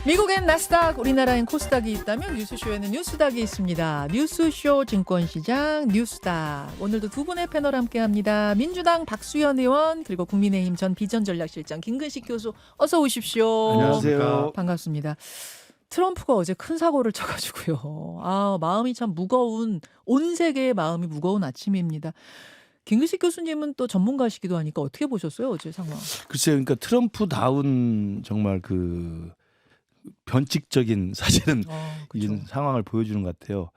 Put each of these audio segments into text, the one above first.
미국엔 나스닥, 우리나라엔 코스닥이 있다면 뉴스쇼에는 뉴스닥이 있습니다. 뉴스쇼 증권시장 뉴스닥. 오늘도 두 분의 패널 함께합니다. 민주당 박수현 의원 그리고 국민의힘 전 비전전략실장 김근식 교수 어서 오십시오. 안녕하세요. 반갑습니다. 트럼프가 어제 큰 사고를 쳐가지고요. 마음이 참 무거운, 온 세계의 마음이 무거운 아침입니다. 김근식 교수님은 또 전문가시기도 하니까 어떻게 보셨어요, 어제 상황? 글쎄요, 그러니까 트럼프다운 정말 변칙적인 사실은 이런 상황을 보여주는 것 같아요.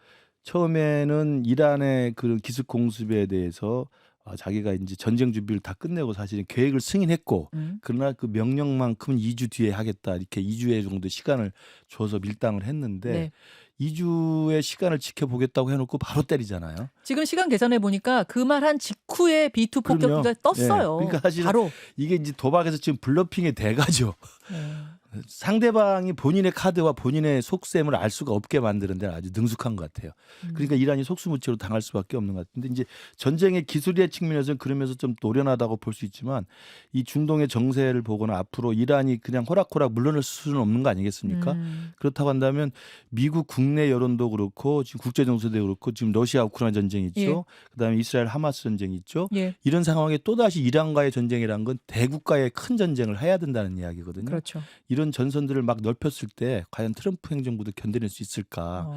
처음에는 이란의 그런 기습 공습에 대해서 자기가 이제 전쟁 준비를 다 끝내고 사실은 계획을 승인했고 그러나 그 명령만큼 2주 뒤에 하겠다 이렇게 2주의 정도 시간을 줘서 밀당을 했는데 네. 2주의 시간을 지켜보겠다고 해놓고 바로 때리잖아요. 지금 시간 계산해 보니까 그 말 한 직후에 B2 폭격기가 떴어요. 네. 그러니까 사실 바로. 이게 이제 도박에서 지금 블러핑의 대가죠. 네. 상대방이 본인의 카드와 본인의 속셈을 알 수가 없게 만드는 데는 아주 능숙한 것 같아요. 그러니까 이란이 속수무책으로 당할 수밖에 없는 것 같은데 이제 전쟁의 기술의 측면에서는 그러면서 좀 노련하다고 볼 수 있지만 이 중동의 정세를 보거나 앞으로 이란이 그냥 호락호락 물러날 수는 없는 거 아니겠습니까? 그렇다고 한다면 미국 국내 여론도 그렇고 지금 국제 정세도 그렇고 지금 러시아 우크라이나 전쟁이 있죠. 예. 그다음에 이스라엘 하마스 전쟁이 있죠. 예. 이런 상황에 또다시 이란과의 전쟁이라는 건 대국가의 큰 전쟁을 해야 된다는 이야기거든요. 그렇죠. 이런 전선들을 막 넓혔을 때 과연 트럼프 행정부도 견뎌낼 수 있을까?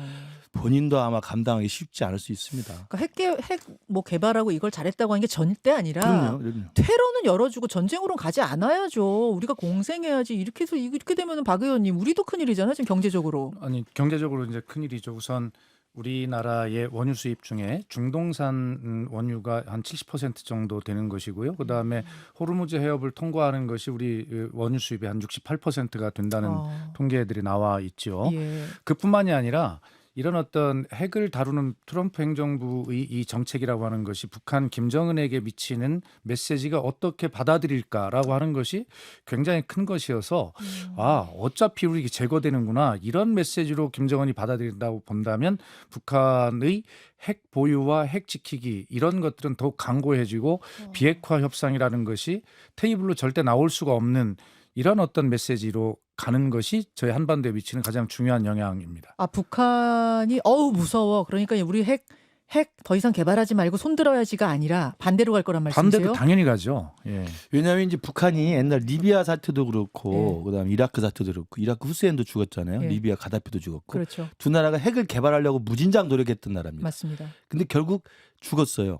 본인도 아마 감당하기 쉽지 않을 수 있습니다. 그러니까 핵 개발하고 이걸 잘했다고 하는 게 절대 아니라 그럼요. 테러는 열어주고 전쟁으로는 가지 않아야죠. 우리가 공생해야지. 이렇게 해서 이렇게 되면은 박 의원님 우리도 큰일이잖아요. 지금 경제적으로. 아니 경제적으로 이제 큰일이죠. 우선 우리나라의 원유 수입 중에 중동산 원유가 한 70% 정도 되는 것이고요. 그다음에 호르무즈 해협을 통과하는 것이 우리 원유 수입의 한 68%가 된다는 통계들이 나와 있죠. 예. 그뿐만이 아니라 이런 어떤 핵을 다루는 트럼프 행정부의 이 정책이라고 하는 것이 북한 김정은에게 미치는 메시지가 어떻게 받아들일까라고 하는 것이 굉장히 큰 것이어서 어차피 우리 제거되는구나 이런 메시지로 김정은이 받아들인다고 본다면 북한의 핵 보유와 핵 지키기 이런 것들은 더욱 강고해지고 비핵화 협상이라는 것이 테이블로 절대 나올 수가 없는 이런 어떤 메시지로 가는 것이 저희 한반도에 미치는 가장 중요한 영향입니다. 북한이 무서워. 그러니까 우리 핵 더 이상 개발하지 말고 손들어야지가 아니라 반대로 갈 거란 말씀이세요? 반대로 당연히 가죠. 예. 왜냐하면 이제 북한이 옛날 리비아 사태도 그렇고 그다음에 이라크 사태도 그렇고 이라크 후세인도 죽었잖아요. 예. 리비아 가다피도 죽었고 그렇죠. 두 나라가 핵을 개발하려고 무진장 노력했던 나라입니다. 맞습니다. 근데 결국 죽었어요.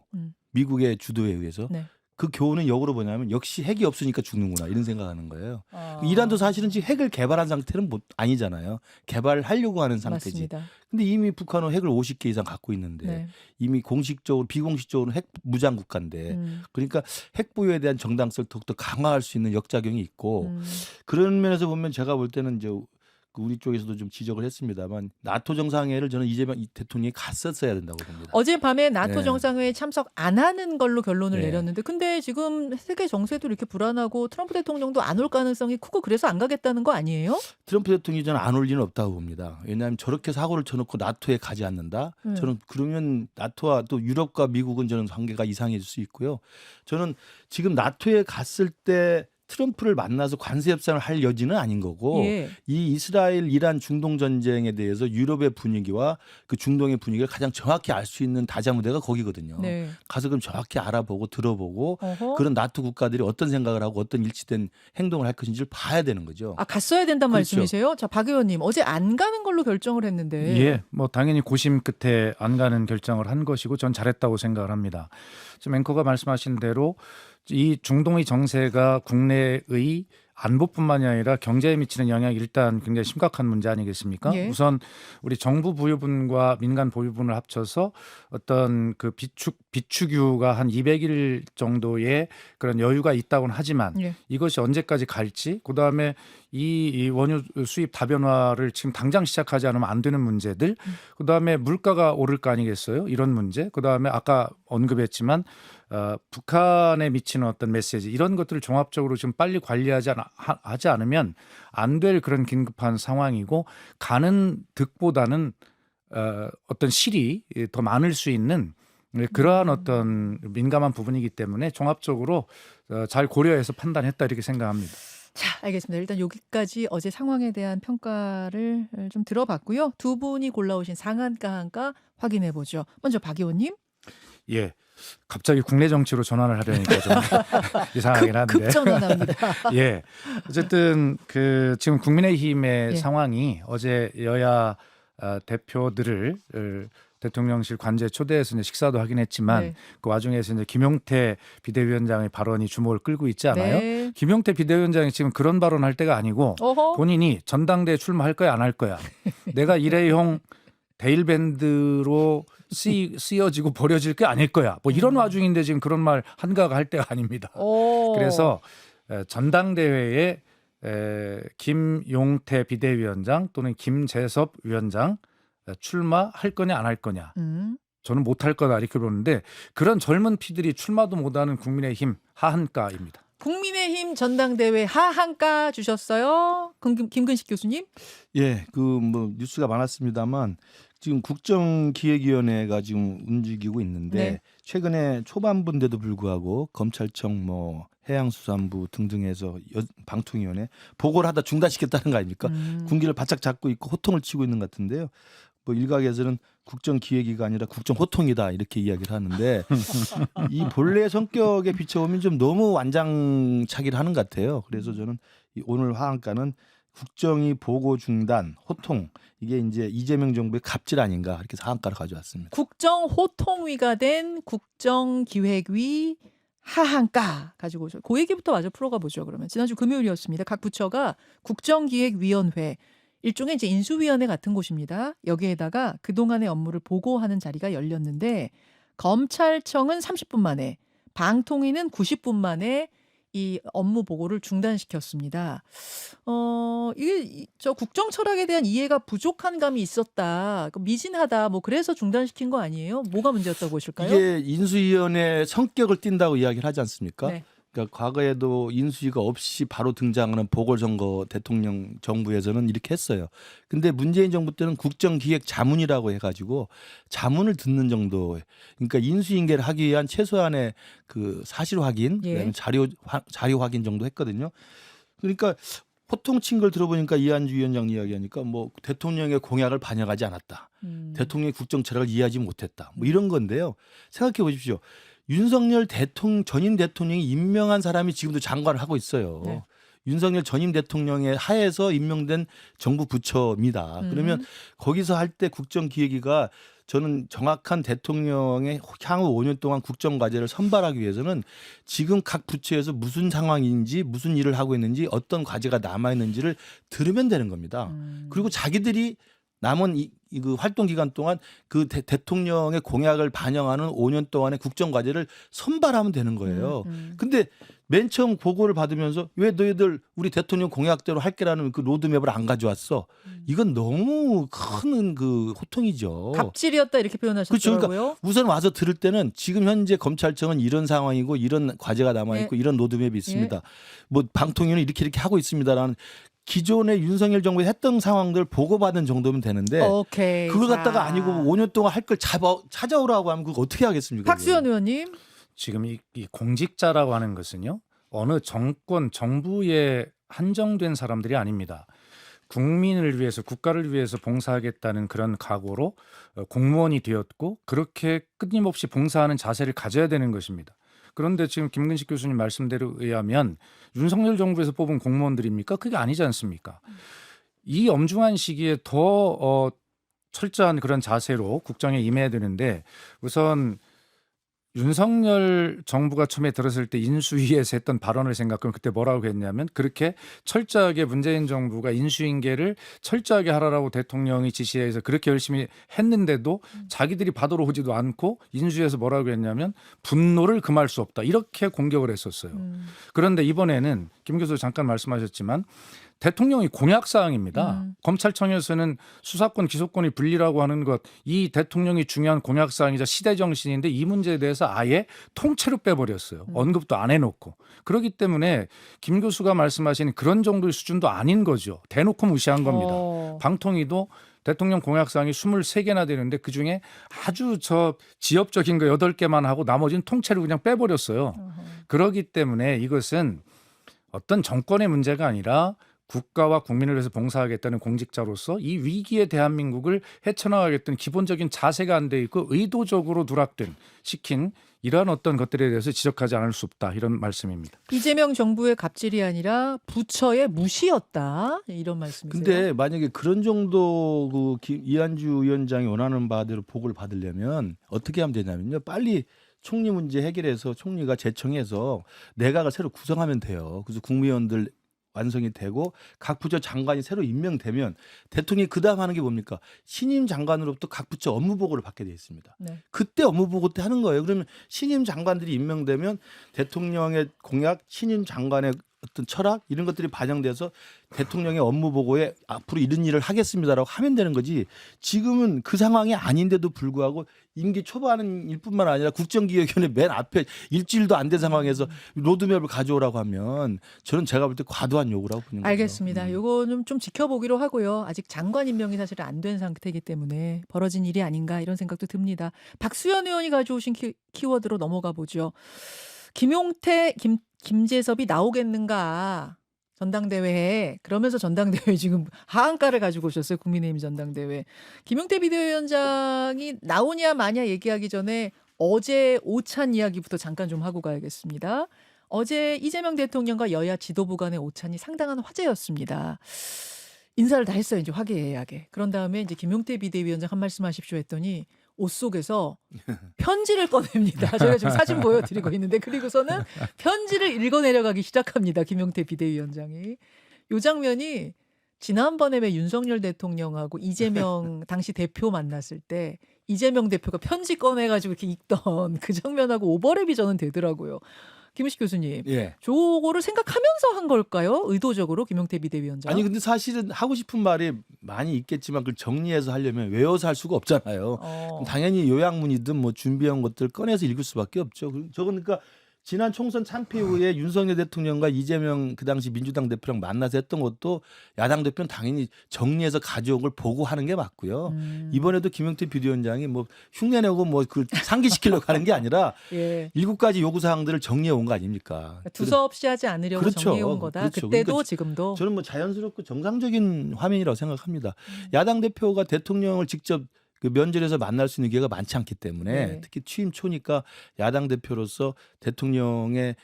미국의 주도에 의해서. 네. 그 교훈은 역으로 뭐냐면 역시 핵이 없으니까 죽는구나 이런 생각하는 거예요. 이란도 사실은 지금 핵을 개발한 상태는 아니잖아요. 개발하려고 하는 상태지. 맞습니다. 근데 이미 북한은 핵을 50개 이상 갖고 있는데 네. 이미 공식적으로 비공식적으로는 핵 무장 국가인데 그러니까 핵 보유에 대한 정당성을 더욱더 강화할 수 있는 역작용이 있고 그런 면에서 보면 제가 볼 때는 이제 우리 쪽에서도 좀 지적을 했습니다만 나토 정상회의를 저는 이재명 대통령이 갔었어야 된다고 봅니다. 어젯밤에 나토 네. 정상회의에 참석 안 하는 걸로 결론을 네. 내렸는데 근데 지금 세계 정세도 이렇게 불안하고 트럼프 대통령도 안 올 가능성이 크고 그래서 안 가겠다는 거 아니에요? 트럼프 대통령이 저는 안 올 리는 없다고 봅니다. 왜냐하면 저렇게 사고를 쳐놓고 나토에 가지 않는다. 저는 그러면 나토와 또 유럽과 미국은 저는 관계가 이상해질 수 있고요. 저는 지금 나토에 갔을 때 트럼프를 만나서 관세 협상을 할 여지는 아닌 거고 이 이스라엘 이란 중동 전쟁에 대해서 유럽의 분위기와 그 중동의 분위기를 가장 정확히 알 수 있는 다자무대가 거기거든요. 네. 가서 그럼 정확히 알아보고 들어보고 그런 나토 국가들이 어떤 생각을 하고 어떤 일치된 행동을 할 것인지를 봐야 되는 거죠. 갔어야 된다는 그렇죠. 말씀이세요? 자, 박 의원님 어제 안 가는 걸로 결정을 했는데 예, 뭐 당연히 고심 끝에 안 가는 결정을 한 것이고 전 잘했다고 생각을 합니다. 지금 앵커가 말씀하신 대로 이 중동의 정세가 국내의 안보뿐만이 아니라 경제에 미치는 영향이 일단 굉장히 심각한 문제 아니겠습니까? 예. 우선 우리 정부 보유분과 민간 보유분을 합쳐서 어떤 그 비축유가 한 200일 정도의 그런 여유가 있다고는 하지만 이것이 언제까지 갈지 그다음에 이 원유 수입 다변화를 지금 당장 시작하지 않으면 안 되는 문제들 그다음에 물가가 오를 거 아니겠어요? 이런 문제 그다음에 아까 언급했지만 북한에 미치는 어떤 메시지 이런 것들을 종합적으로 지금 빨리 관리하지 않으면 안 될 그런 긴급한 상황이고 가는 득보다는 어떤 실이 더 많을 수 있는 그러한 어떤 민감한 부분이기 때문에 종합적으로 잘 고려해서 판단했다 이렇게 생각합니다. 자, 알겠습니다. 일단 여기까지 어제 상황에 대한 평가를 좀 들어봤고요. 두 분이 골라오신 상한가 한가 확인해 보죠. 먼저 박 의원님. 예. 갑자기 국내 정치로 전환을 하려니까 좀 이상하긴 한데. 급전환합니다. 예. 어쨌든 그 지금 국민의힘의 예. 상황이 어제 여야 대표들을 대통령실 관저에 초대해서 이제 식사도 하긴 했지만 네. 그 와중에서 이제 김용태 비대위원장의 발언이 주목을 끌고 있지 않아요? 네. 김용태 비대위원장이 지금 그런 발언할 때가 아니고 어허. 본인이 전당대회 출마할 거야 안 할 거야. 내가 일회용 데일밴드로 쓰여지고 버려질 게 아닐 거야. 뭐 이런 와중인데 지금 그런 말 한가가 할 때가 아닙니다. 오. 그래서 전당대회에 김용태 비대위원장 또는 김재섭 위원장 출마할 거냐 안 할 거냐. 저는 못할 거다 이렇게 보는데 그런 젊은 피들이 출마도 못하는 국민의힘 하한가입니다. 국민의힘 전당대회 하한가 주셨어요. 김근식 교수님. 예, 그 뭐 뉴스가 많았습니다만 지금 국정기획위원회가 지금 움직이고 있는데 네. 최근에 초반부인데도 불구하고 검찰청 뭐 해양수산부 등등에서 방통위원회 보고를 하다 중단시켰다는 거 아닙니까? 군기를 바짝 잡고 있고 호통을 치고 있는 것 같은데요. 뭐 일각에서는 국정기획위가 아니라 국정호통이다 이렇게 이야기를 하는데 이 본래 성격에 비춰보면 좀 너무 완장차기를 하는 것 같아요. 그래서 저는 오늘 하한가는 국정이 보고 중단, 호통 이게 이제 이재명 정부의 갑질 아닌가 이렇게 하한가를 가져왔습니다. 국정호통위가 된 국정기획위 하한가 가지고 오죠. 그 얘기부터 마저 풀어가 보죠. 그러면 지난주 금요일이었습니다. 각 부처가 국정기획위원회 일종의 이제 인수위원회 같은 곳입니다. 여기에다가 그동안의 업무를 보고하는 자리가 열렸는데 검찰청은 30분 만에 방통위는 90분 만에 이 업무 보고를 중단시켰습니다. 이게 저 국정 철학에 대한 이해가 부족한 감이 있었다. 미진하다. 뭐 그래서 중단시킨 거 아니에요? 뭐가 문제였다고 보실까요? 이게 인수위원회 성격을 띈다고 이야기를 하지 않습니까? 네. 그러니까 과거에도 인수위가 없이 바로 등장하는 보궐선거 대통령 정부에서는 이렇게 했어요. 근데 문재인 정부 때는 국정기획 자문이라고 해가지고 자문을 듣는 정도. 그러니까 인수인계를 하기 위한 최소한의 그 사실 확인, 예. 그다음에 자료 확인 정도 했거든요. 그러니까 호통 친 걸 들어보니까 이한주 위원장 이야기하니까 뭐 대통령의 공약을 반영하지 않았다. 대통령의 국정 철학을 이해하지 못했다. 뭐 이런 건데요. 생각해 보십시오. 윤석열 전임 대통령이 임명한 사람이 지금도 장관을 하고 있어요. 네. 윤석열 전임 대통령의 하에서 임명된 정부 부처입니다. 그러면 거기서 할 때 국정기획위가 저는 정확한 대통령의 향후 5년 동안 국정과제를 선발하기 위해서는 지금 각 부처에서 무슨 상황인지 무슨 일을 하고 있는지 어떤 과제가 남아있는지를 들으면 되는 겁니다. 그리고 자기들이 남은 그 활동 기간 동안 그 대통령의 공약을 반영하는 5년 동안의 국정과제를 선발하면 되는 거예요. 근데 맨 처음 보고를 받으면서 왜 너희들 우리 대통령 공약대로 할게라는 그 로드맵을 안 가져왔어? 이건 너무 큰 그 호통이죠. 갑질이었다 이렇게 표현하셨더라고요. 그렇죠. 그러니까 우선 와서 들을 때는 지금 현재 검찰청은 이런 상황이고 이런 과제가 남아있고 예. 이런 로드맵이 있습니다. 뭐 방통위는 이렇게 하고 있습니다라는 기존의 윤석열 정부에 했던 상황들 보고받은 정도면 되는데 오케이. 그걸 자. 갖다가 아니고 5년 동안 할 걸 찾아오라고 하면 그거 어떻게 하겠습니까? 박수현 의원님. 지금 이 공직자라고 하는 것은요. 어느 정부에 한정된 사람들이 아닙니다. 국민을 위해서 국가를 위해서 봉사하겠다는 그런 각오로 공무원이 되었고 그렇게 끊임없이 봉사하는 자세를 가져야 되는 것입니다. 그런데 지금 김근식 교수님 말씀대로 의하면 윤석열 정부에서 뽑은 공무원들입니까? 그게 아니지 않습니까? 이 엄중한 시기에 더 철저한 그런 자세로 국정에 임해야 되는데 우선 윤석열 정부가 처음에 들었을 때 인수위에서 했던 발언을 생각하면 그때 뭐라고 했냐면 그렇게 철저하게 문재인 정부가 인수인계를 철저하게 하라고 대통령이 지시해서 그렇게 열심히 했는데도 자기들이 받으러 오지도 않고 인수위에서 뭐라고 했냐면 분노를 금할 수 없다. 이렇게 공격을 했었어요. 그런데 이번에는 김 교수 잠깐 말씀하셨지만 대통령이 공약사항입니다. 검찰청에서는 수사권 기소권이 분리라고 하는 것 이 대통령이 중요한 공약사항이자 시대정신인데 이 문제에 대해서 아예 통째로 빼버렸어요. 언급도 안 해놓고. 그렇기 때문에 김 교수가 말씀하신 그런 정도의 수준도 아닌 거죠. 대놓고 무시한 겁니다. 방통위도 대통령 공약사항이 23개나 되는데 그중에 아주 지엽적인 거 8개만 하고 나머지는 통째로 그냥 빼버렸어요. 그렇기 때문에 이것은 어떤 정권의 문제가 아니라 국가와 국민을 위해서 봉사하겠다는 공직자로서 이 위기에 대한민국을 헤쳐나가겠다는 기본적인 자세가 안 돼 있고 의도적으로 누락된 시킨 이러한 어떤 것들에 대해서 지적하지 않을 수 없다 이런 말씀입니다. 이재명 정부의 갑질이 아니라 부처의 무시였다 이런 말씀이세요. 근데 만약에 그런 정도 이한주 위원장이 원하는 바대로 보고를 받으려면 어떻게 하면 되냐면요. 빨리 총리 문제 해결해서 총리가 제청해서 내각을 새로 구성하면 돼요. 그래서 국무위원들 완성이 되고 각 부처 장관이 새로 임명되면 대통령이 그다음 하는 게 뭡니까? 신임 장관으로부터 각 부처 업무 보고를 받게 돼 있습니다. 네. 그때 업무 보고 때 하는 거예요. 그러면 신임 장관들이 임명되면 대통령의 공약, 신임 장관의 어떤 철학 이런 것들이 반영돼서 대통령의 업무 보고에 앞으로 이런 일을 하겠습니다라고 하면 되는 거지. 지금은 그 상황이 아닌데도 불구하고 임기 초반일 뿐만 아니라 국정기획위원회 맨 앞에 일주일도 안 된 상황에서 로드맵을 가져오라고 하면 저는 제가 볼 때 과도한 요구라고 보는 거죠. 알겠습니다. 요거는 좀 지켜보기로 하고요. 아직 장관 임명이 사실 안 된 상태이기 때문에 벌어진 일이 아닌가 이런 생각도 듭니다. 박수현 의원이 가져오신 키워드로 넘어가 보죠. 김용태, 김재섭이 나오겠는가 전당대회에 그러면서 전당대회 지금 하한가를 가지고 오셨어요. 국민의힘 전당대회. 김용태 비대위원장이 나오냐 마냐 얘기하기 전에 어제 오찬 이야기부터 잠깐 좀 하고 가야겠습니다. 어제 이재명 대통령과 여야 지도부 간의 오찬이 상당한 화제였습니다. 인사를 다 했어요. 이제 화기애애하게. 그런 다음에 이제 김용태 비대위원장 한 말씀 하십시오 했더니 옷 속에서 편지를 꺼냅니다. 제가 지금 사진 보여드리고 있는데 그리고서는 편지를 읽어내려가기 시작합니다. 김용태 비대위원장이. 이 장면이 지난번에 왜 윤석열 대통령하고 이재명 당시 대표 만났을 때 이재명 대표가 편지 꺼내가지고 이렇게 읽던 그 장면하고 오버랩이 저는 되더라고요. 김우식 교수님, 예. 저거를 생각하면서 한 걸까요? 의도적으로 김용태 비대위원장. 아니 근데 사실은 하고 싶은 말이 많이 있겠지만 그걸 정리해서 하려면 외워서 할 수가 없잖아요. 그럼 당연히 요약문이든 뭐 준비한 것들 꺼내서 읽을 수밖에 없죠. 저건 그러니까 지난 총선 참패 후에 윤석열 대통령과 이재명 그 당시 민주당 대표랑 만나서 했던 것도 야당 대표는 당연히 정리해서 가져온 걸 보고 하는 게 맞고요. 이번에도 김용태 비대위원장이 뭐 흉내내고 뭐 그 상기시키려고 하는 게 아니라 예. 7가지 요구사항들을 정리해 온 거 아닙니까? 두서없이 하지 않으려고 그렇죠. 정리해온 거다. 그렇죠. 그때도 그러니까 지금도. 저는 뭐 자연스럽고 정상적인 화면이라고 생각합니다. 야당 대표가 대통령을 직접 그 면전에서 만날 수 있는 기회가 많지 않기 때문에 네. 특히 취임 초니까 야당 대표로서 대통령의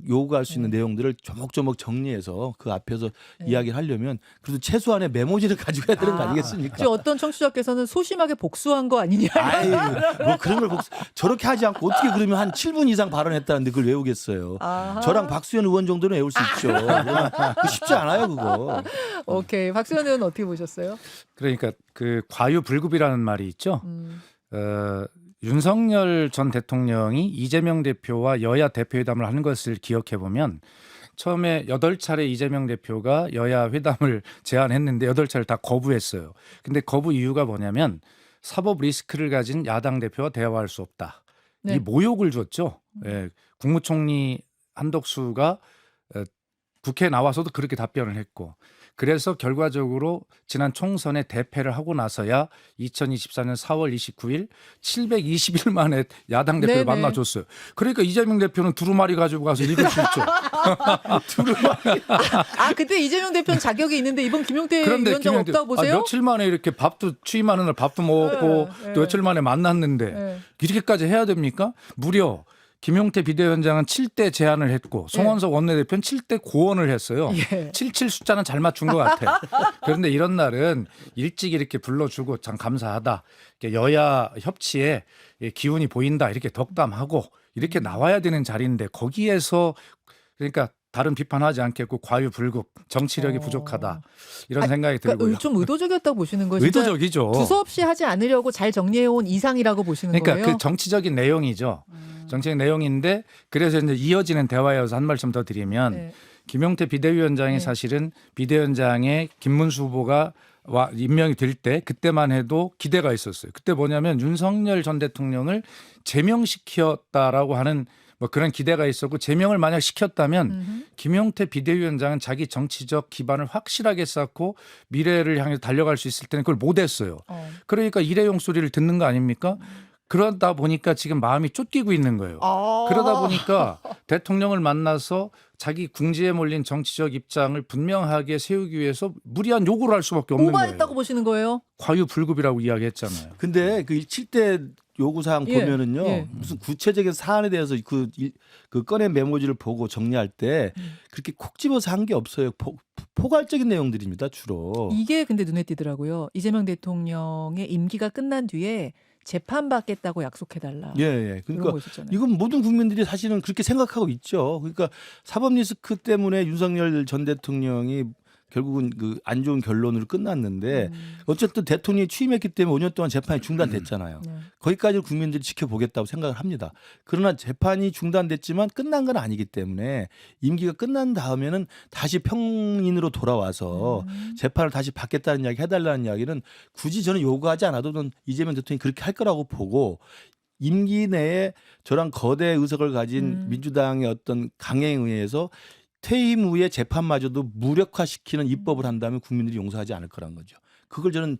요구할 수 있는 내용들을 조목조목 정리해서 그 앞에서 이야기를 하려면 그래도 최소한의 메모지를 가지고 해야 되는 거 아니겠습니까? 혹시 어떤 청취자께서는 소심하게 복수한 거 아니냐. 아유, 뭐 그런 걸 저렇게 하지 않고 어떻게 그러면 한 7분 이상 발언했다는데 그걸 외우겠어요. 아하. 저랑 박수현 의원 정도는 외울 수 있죠. 그거 쉽지 않아요, 그거. 오케이. 박수현 의원은 어떻게 보셨어요? 그러니까 그 과유불급이라는 말이 있죠. 윤석열 전 대통령이 이재명 대표와 여야 대표회담을 하는 것을 기억해 보면 처음에 8차례 이재명 대표가 여야 회담을 제안했는데 8차례를 다 거부했어요. 근데 거부 이유가 뭐냐면 사법 리스크를 가진 야당 대표와 대화할 수 없다. 네. 이 모욕을 줬죠. 예, 국무총리 한덕수가 국회에 나와서도 그렇게 답변을 했고 그래서 결과적으로 지난 총선에 대패를 하고 나서야 2024년 4월 29일 720일 만에 야당 대표를 네네. 만나줬어요. 그러니까 이재명 대표는 두루마리 가지고 가서 읽을 수 있죠. 그때 이재명 대표는 자격이 있는데 이번 김용태 그런데 위원장 김용태, 없다고 보세요? 며칠 만에 이렇게 취임하는 날 밥도 먹었고 네, 또 며칠 만에 만났는데 네. 이렇게까지 해야 됩니까? 무려 김용태 비대위원장은 7대 제안을 했고 송원석 원내대표는 7대 고언을 했어요. 예. 77 숫자는 잘 맞춘 것 같아. 그런데 이런 날은 일찍 이렇게 불러주고 참 감사하다. 이렇게 여야 협치에 기운이 보인다. 이렇게 덕담하고 이렇게 나와야 되는 자리인데 거기에서 그러니까 다른 비판하지 않겠고 과유불급, 정치력이 부족하다. 이런 생각이 들고요. 그러니까 좀 의도적이었다고 보시는 거예요? 진짜 의도적이죠. 두서없이 하지 않으려고 잘 정리해온 이상이라고 보시는 그러니까 거예요? 그 정치적인 내용이죠. 정치적 내용인데 그래서 이제 이어지는 대화여서 한 말씀 더 드리면 네. 김용태 비대위원장이 네. 사실은 비대위원장의 김문수 후보가 임명이 될 때 그때만 해도 기대가 있었어요. 그때 뭐냐면 윤석열 전 대통령을 제명시켰다라고 하는 뭐 그런 기대가 있었고 제명을 만약 시켰다면 김용태 비대위원장은 자기 정치적 기반을 확실하게 쌓고 미래를 향해 달려갈 수 있을 텐데 그걸 못했어요. 그러니까 일회용 소리를 듣는 거 아닙니까? 그러다 보니까 지금 마음이 쫓기고 있는 거예요. 아. 그러다 보니까 대통령을 만나서 자기 궁지에 몰린 정치적 입장을 분명하게 세우기 위해서 무리한 요구를 할 수밖에 없는 거예요. 오바했다고 보시는 거예요? 과유불급이라고 이야기했잖아요. 근데 그 7대 요구사항 예, 보면은요 예. 무슨 구체적인 사안에 대해서 그 꺼낸 메모지를 보고 정리할 때 그렇게 콕 집어서 한 게 없어요. 포괄적인 내용들입니다 주로. 이게 근데 눈에 띄더라고요. 이재명 대통령의 임기가 끝난 뒤에 재판 받겠다고 약속해달라. 예, 그런 그러니까 거 있었잖아요. 이건 모든 국민들이 사실은 그렇게 생각하고 있죠. 그러니까 사법 리스크 때문에 윤석열 전 대통령이 결국은 그 안 좋은 결론으로 끝났는데 어쨌든 대통령이 취임했기 때문에 5년 동안 재판이 중단됐잖아요. 네. 거기까지 국민들이 지켜보겠다고 생각을 합니다. 그러나 재판이 중단됐지만 끝난 건 아니기 때문에 임기가 끝난 다음에는 다시 평인으로 돌아와서 재판을 다시 받겠다는 이야기 해달라는 이야기는 굳이 저는 요구하지 않아도 저는 이재명 대통령이 그렇게 할 거라고 보고 임기 내에 저런 거대 의석을 가진 민주당의 어떤 강행에 의해서 퇴임 후에 재판마저도 무력화시키는 입법을 한다면 국민들이 용서하지 않을 거란 거죠. 그걸 저는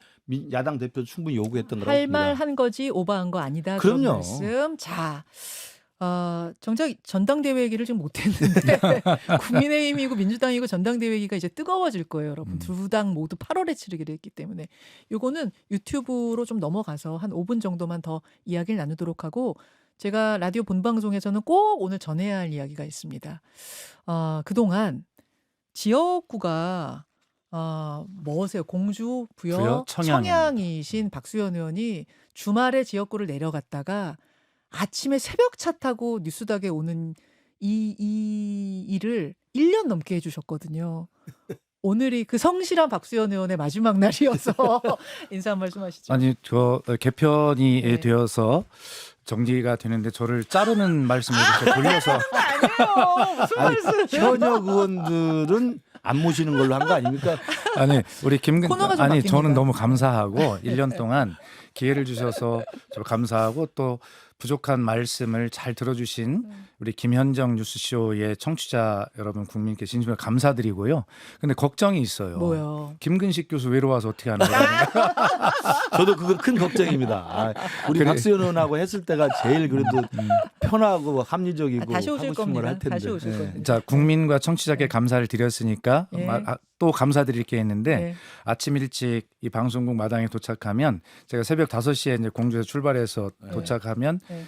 야당 대표도 충분히 요구했던 거라고 할 봅니다. 말 한 거지 오버한 거 아니다. 그런 그럼요. 말씀. 자, 정작 전당대회 얘기를 지금 못했는데 국민의힘이고 민주당이고 전당대회 얘기가 이제 뜨거워질 거예요, 여러분. 두 당 모두 8월에 치르기로 했기 때문에 요거는 유튜브로 좀 넘어가서 한 5분 정도만 더 이야기를 나누도록 하고 제가 라디오 본방송에서는 꼭 오늘 전해야 할 이야기가 있습니다. 그동안 지역구가 뭐세요? 공주, 부여, 청양이신 박수현 의원이 주말에 지역구를 내려갔다가 아침에 새벽차 타고 뉴스닥에 오는 이 일을 1년 넘게 해주셨거든요. 오늘이 그 성실한 박수현 의원의 마지막 날이어서 인사 한 말씀 하시죠. 아니 저 개편이 네. 되어서 정리가 되는데 저를 자르는 말씀을 이렇게 돌려서 아니에요. 무슨 말씀? 현역 의원들은 안 모시는 걸로 한 거 아닙니까? 아니 우리 코너가 좀 아니 바뀝니다. 저는 너무 감사하고 1년 동안 기회를 주셔서 저 감사하고 또 부족한 말씀을 잘 들어주신 우리 김현정 뉴스쇼의 청취자 여러분 국민께 진심으로 감사드리고요. 근데 걱정이 있어요. 뭐요? 김근식 교수 외로워서 어떻게 하는 거예요? 저도 그건 큰 걱정입니다. 우리 그래. 박수현 의원하고 했을 때가 제일 그래도 편하고 합리적이고 다시 오실 하고 싶은 걸 할 겁니다. 텐데. 다시 오실 예. 겁니다. 자 국민과 청취자께 감사를 드렸으니까 예. 또 감사드릴 게 있는데 네. 아침 일찍 이 방송국 마당에 도착하면 제가 새벽 5시에 이제 공주에서 출발해서 도착하면 네.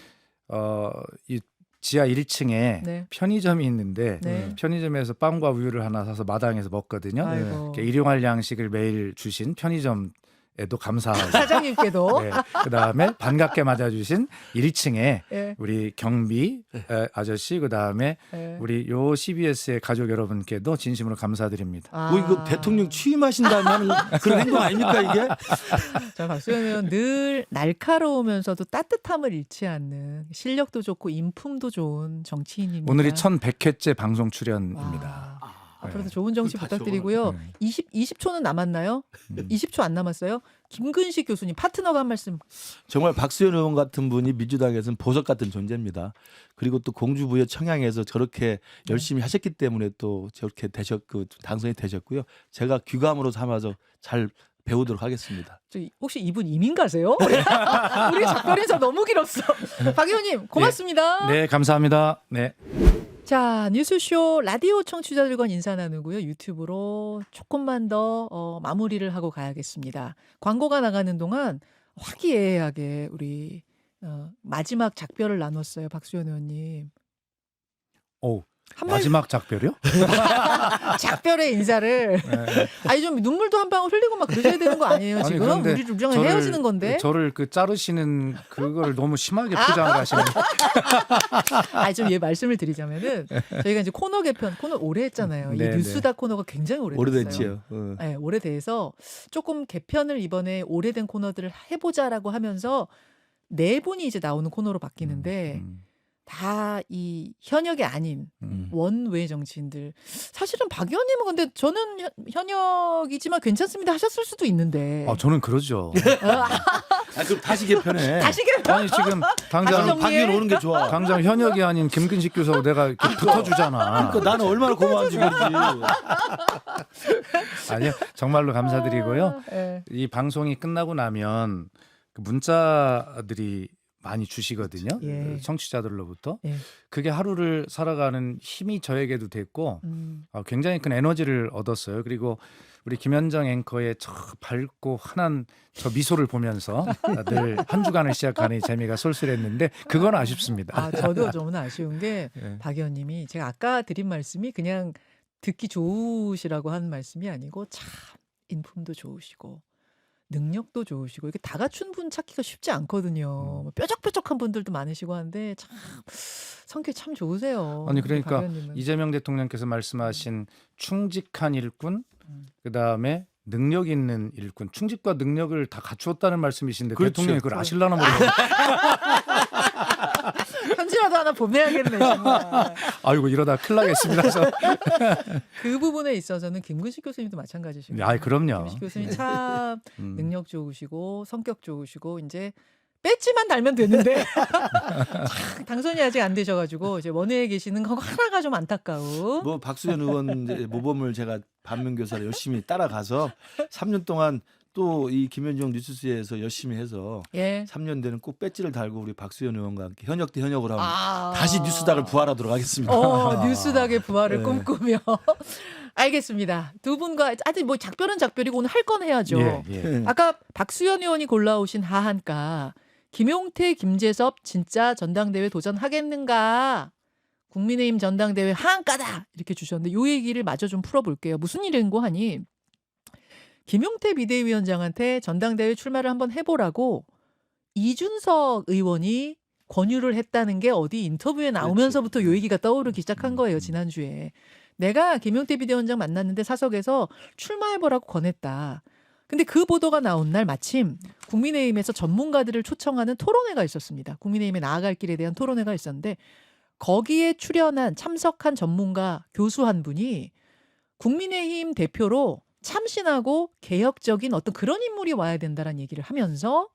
이 지하 1층에 네. 편의점이 있는데 네. 편의점에서 빵과 우유를 하나 사서 마당에서 먹거든요. 아이고. 이렇게 일용할 양식을 매일 주신 편의점에도 감사하고 사장님께도 네. 그다음에 반갑게 맞아주신 1층에 예. 우리 경비 아저씨 그다음에 예. 우리 요 CBS의 가족 여러분께도 진심으로 감사드립니다. 뭐 이거 대통령 취임하신 다음에 하는 그런 행동 아닙니까 이게? 자, 박수현 의원 늘 날카로우면서도 따뜻함을 잃지 않는 실력도 좋고 인품도 좋은 정치인입니다. 오늘이 1100회째 방송 출연입니다. 와, 앞으로도 좋은 정치 다시 부탁드리고요. 20초는 남았나요? 20초 안 남았어요? 김근식 교수님 파트너가 한 말씀. 정말 박수현 의원 같은 분이 민주당에서는 보석 같은 존재입니다. 그리고 또 공주 부여 청양에서 저렇게 열심히 하셨기 때문에 또 저렇게 당선이 되셨고요. 제가 귀감으로 삼아서 잘 배우도록 하겠습니다. 혹시 이분 이민 가세요? 우리 작별 인사 너무 길었어. 박 의원님 고맙습니다. 네, 감사합니다. 네. 자, 뉴스쇼 라디오 청취자들과 인사 나누고요. 유튜브로 조금만 더 마무리를 하고 가야겠습니다. 광고가 나가는 동안 화기애애하게 우리 마지막 작별을 나눴어요. 박수현 의원님. 오, 한 말, 마지막 작별이요? 작별의 인사를 네. 아니 좀 눈물도 한 방울 흘리고 막 그러셔야 되는 거 아니에요? 아니, 지금 그런데 우리 우리랑 헤어지는 건데. 저를 그 자르시는 그걸 너무 심하게 포장을 하시는. 아니 좀 얘 말씀을 드리자면은 저희가 이제 코너 개편 오래 했잖아요. 이 네, 뉴스다 코너가 굉장히 오래됐어요. 오래됐지요. 네, 오래돼서 조금 개편을 이번에 오래된 코너들을 해보자라고 하면서 네 분이 이제 나오는 코너로 바뀌는데 다 이 현역이 아닌 원외 정치인들. 사실은 박 의원님은 근데 저는 현역이지만 괜찮습니다 하셨을 수도 있는데. 아, 저는 그러죠. 그럼 다시 개편해. 다시 개편. 아니 지금 다시 당장 정리해. 박 의원 오는 게 좋아. 당장 현역이 아닌 김근식 교수하고 내가 이렇게 붙어주잖아. 그러니까 나는 얼마나 고마운지 모르지. 아니요, 정말로 감사드리고요. 네. 이 방송이 끝나고 나면 그 문자들이 많이 주시거든요. 예. 청취자들로부터. 예. 그게 하루를 살아가는 힘이 저에게도 됐고 굉장히 큰 에너지를 얻었어요. 그리고 우리 김현정 앵커의 저 밝고 환한 저 미소를 보면서 늘 한 주간을 시작하는 재미가 쏠쏠했는데 그건 아쉽습니다. 아, 저도 좀 아쉬운 게 예. 박 의원님이 제가 아까 드린 말씀이 그냥 듣기 좋으시라고 하는 말씀이 아니고 참 인품도 좋으시고 능력도 좋으시고 이게 다 갖춘 분 찾기가 쉽지 않거든요. 뭐 뾰족뾰족한 분들도 많으시고 한데 참 성격이 참 좋으세요. 아니 박 그러니까 의원님은. 이재명 대통령께서 말씀하신 충직한 일꾼, 그다음에 능력 있는 일꾼, 충직과 능력을 다 갖추었다는 말씀이신데 그렇죠. 대통령이 그걸 아실라나 모르겠어요. 편지라도 하나 보내야겠네 정말. 아이고 이러다 큰일 나겠습니다. 그래서 그 부분에 있어서는 김근식 교수님도 마찬가지시고. 아이 그럼요. 김근식 교수님 참 음. 능력 좋으시고 성격 좋으시고 이제 배지만 달면 되는데 참 당선이 아직 안 되셔가지고 이제 원외에 계시는 거 하나가 좀 안타까운. 뭐 박수현 의원 이제 모범을 제가 반면교사를 열심히 따라가서 3년 동안 또 이 김현정 뉴스에서 열심히 해서 예. 3년 되는 꼭 배지를 달고 우리 박수현 의원과 함께 현역 대 현역으로 하면 아. 다시 뉴스닥을 부활하도록 하겠습니다. 뉴스닥의 부활을 네. 꿈꾸며. 알겠습니다. 두 분과 아직 뭐 작별은 작별이고 오늘 할 건 해야죠. 예, 예. 아까 박수현 의원이 골라오신 하한가 김용태, 김재섭 진짜 전당대회 도전하겠는가? 국민의힘 전당대회 하한가다 이렇게 주셨는데 요 얘기를 마저 좀 풀어볼게요. 무슨 일인고 하니 김용태 비대위원장한테 전당대회 출마를 한번 해보라고 이준석 의원이 권유를 했다는 게 어디 인터뷰에 나오면서부터 요 얘기가 떠오르기 시작한 거예요. 지난주에. 내가 김용태 비대위원장 만났는데 사석에서 출마해보라고 권했다. 근데 그 보도가 나온 날 마침 국민의힘에서 전문가들을 초청하는 토론회가 있었습니다. 국민의힘에 나아갈 길에 대한 토론회가 있었는데 거기에 참석한 전문가 교수 한 분이 국민의힘 대표로 참신하고 개혁적인 어떤 그런 인물이 와야 된다라는 얘기를 하면서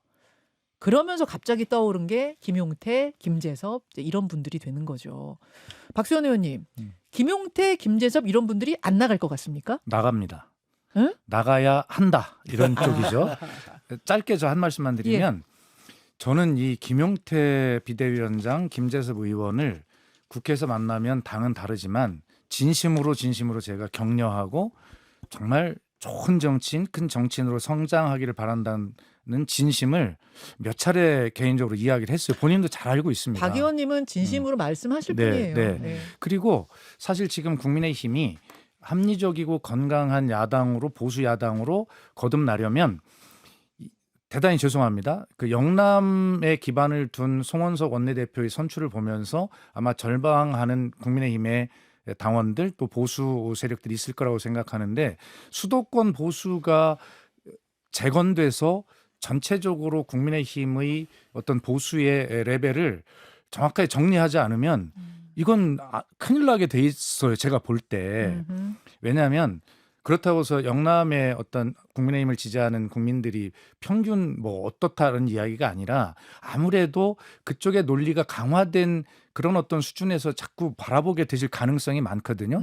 그러면서 갑자기 떠오른 게 김용태, 김재섭 이런 분들이 되는 거죠. 박수현 의원님, 김용태, 김재섭 이런 분들이 안 나갈 것 같습니까? 나갑니다. 응? 나가야 한다 이런 쪽이죠. 짧게 저 한 말씀만 드리면 저는 이 김용태 비대위원장, 김재섭 의원을 국회에서 만나면 당은 다르지만 진심으로 제가 격려하고 정말 좋은 정치인, 큰 정치인으로 성장하기를 바란다는 진심을 몇 차례 개인적으로 이야기를 했어요. 본인도 잘 알고 있습니다. 박 의원님은 진심으로 말씀하실 네, 분이에요. 네. 네. 그리고 사실 지금 국민의힘이 합리적이고 건강한 야당으로 보수 야당으로 거듭나려면 대단히 죄송합니다. 그 영남에 기반을 둔 송원석 원내대표의 선출을 보면서 아마 절방하는 국민의힘의 당원들 또 보수 세력들이 있을 거라고 생각하는데 수도권 보수가 재건돼서 전체적으로 국민의힘의 어떤 보수의 레벨을 정확하게 정리하지 않으면 이건 큰일 나게 돼 있어요. 제가 볼 때. 왜냐하면 그렇다고 해서 영남의 어떤 국민의힘을 지지하는 국민들이 평균 뭐 어떻다는 이야기가 아니라 아무래도 그쪽의 논리가 강화된 그런 어떤 수준에서 자꾸 바라보게 되실 가능성이 많거든요.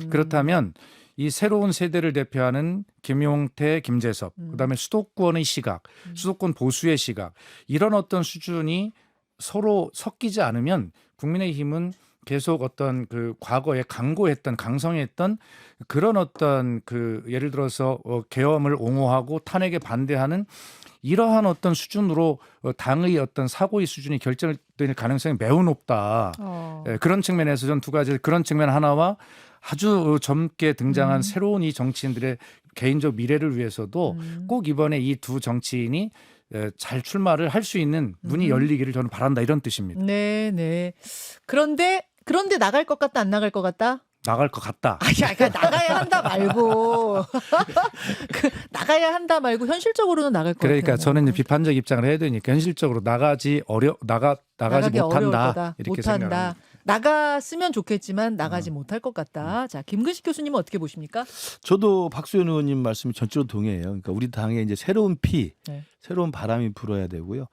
그렇다면 이 새로운 세대를 대표하는 김용태, 김재섭, 그다음에 수도권의 시각, 수도권 보수의 시각 이런 어떤 수준이 서로 섞이지 않으면 국민의힘은 계속 어떤 그 과거에 강성했던 그런 어떤 그 예를 들어서 계엄을 옹호하고 탄핵에 반대하는 이러한 어떤 수준으로 당의 어떤 사고의 수준이 결정될 가능성이 매우 높다. 그런 측면에서 전 두 가지 그런 측면 하나와 아주 젊게 등장한 새로운 이 정치인들의 개인적 미래를 위해서도 꼭 이번에 이 두 정치인이 잘 출마를 할 수 있는 문이 열리기를 저는 바란다 이런 뜻입니다. 네. 그런데 나갈 것 같다 안 나갈 것 같다? 나갈 것 같다. 그러니까 나가야 한다 말고 나가야 한다 말고 현실적으로는 나갈 것 같아요. 그러니까 저는 이제 비판적 입장을 해야 되니까 현실적으로 나가지 못한다 이렇게 생각합니다. 나갔으면 좋겠지만 나가지 못할 것 같다. 자, 김근식 교수님은 어떻게 보십니까? 저도 박수현 의원님 말씀이 전적으로 동의해요. 그러니까 우리 당에 이제 새로운 피, 네. 새로운 바람이 불어야 되고요.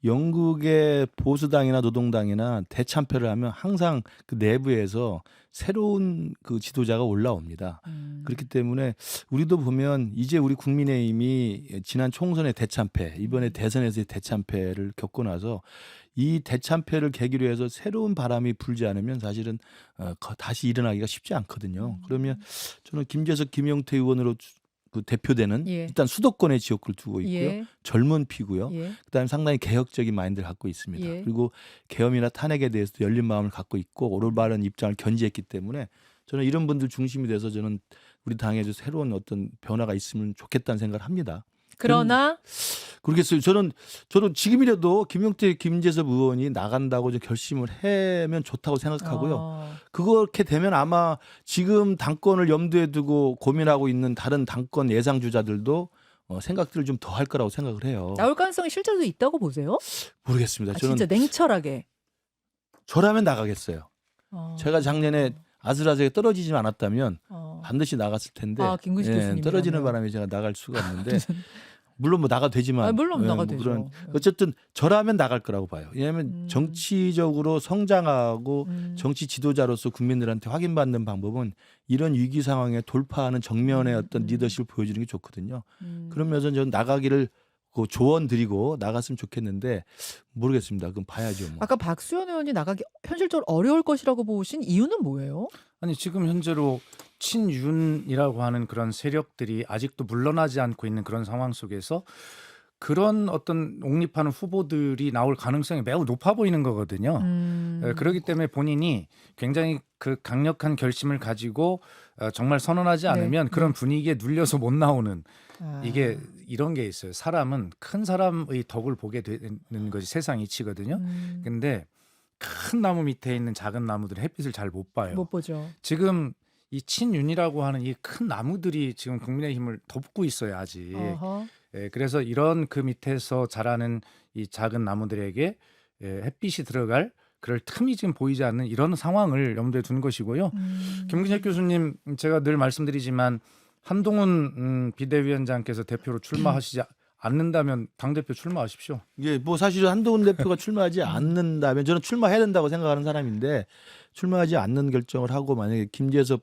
영국의 보수당이나 노동당이나 대참패를 하면 항상 그 내부에서 새로운 그 지도자가 올라옵니다. 그렇기 때문에 우리도 보면 이제 우리 국민의힘이 지난 총선의 대참패, 이번에 대선에서의 대참패를 겪고 나서 이 대참패를 계기로 해서 새로운 바람이 불지 않으면 사실은 다시 일어나기가 쉽지 않거든요. 그러면 저는 김재석, 김용태 의원으로 그 대표되는 예. 일단 수도권의 지역구를 두고 있고요. 예. 젊은 피고요. 예. 그다음에 상당히 개혁적인 마인드를 갖고 있습니다. 예. 그리고 계엄이나 탄핵에 대해서도 열린 마음을 갖고 있고 올바른 입장을 견지했기 때문에 저는 이런 분들 중심이 돼서 저는 우리 당에서 새로운 어떤 변화가 있으면 좋겠다는 생각을 합니다. 그러나 그러겠어요. 저는 지금이라도 김용태, 김재섭 의원이 나간다고 좀 결심을 하면 좋다고 생각하고요. 그렇게 되면 아마 지금 당권을 염두에 두고 고민하고 있는 다른 당권 예상 주자들도 생각들을 좀 더 할 거라고 생각을 해요. 나올 가능성이 실제로 있다고 보세요? 모르겠습니다. 저는 진짜 냉철하게. 저라면 나가겠어요. 제가 작년에 아슬아슬하게 떨어지지 않았다면 반드시 나갔을 텐데 김근식 교수님 떨어지는 바람에 제가 나갈 수가 없는데 물론 뭐 나가도 되지만 물론 나가도 그런 되죠. 어쨌든 저라면 나갈 거라고 봐요. 왜냐하면 정치적으로 성장하고 정치 지도자로서 국민들한테 확인받는 방법은 이런 위기 상황에 돌파하는 정면의 어떤 리더십을 보여주는 게 좋거든요. 그러면서 저는 나가기를 그 조언 드리고 나갔으면 좋겠는데 모르겠습니다. 그건 봐야죠. 뭐. 아까 박수현 의원이 나가기 현실적으로 어려울 것이라고 보신 이유는 뭐예요? 아니 지금 현재로 친윤이라고 하는 그런 세력들이 아직도 물러나지 않고 있는 그런 상황 속에서 그런 어떤 옹립하는 후보들이 나올 가능성이 매우 높아 보이는 거거든요. 그렇기 때문에 본인이 굉장히 그 강력한 결심을 가지고 정말 선언하지 않으면 그런 분위기에 눌려서 못 나오는 이게 이런 게 있어요. 사람은 큰 사람의 덕을 보게 되는 것이 세상 이치거든요. 근데 큰 나무 밑에 있는 작은 나무들은 햇빛을 잘 못 봐요. 못 보죠. 지금 이 친윤이라고 하는 이 큰 나무들이 지금 국민의힘을 덮고 있어요 아직. 그래서 이런 그 밑에서 자라는 이 작은 나무들에게 햇빛이 들어갈 그럴 틈이 지금 보이지 않는 이런 상황을 염두에 둔 것이고요. 김근식 교수님 제가 늘 말씀드리지만 한동훈 비대위원장께서 대표로 출마하시지 않는다면 당대표 출마하십시오. 예, 뭐 사실은 한동훈 대표가 출마하지 않는다면 저는 출마해야 된다고 생각하는 사람인데 출마하지 않는 결정을 하고 만약에 김재섭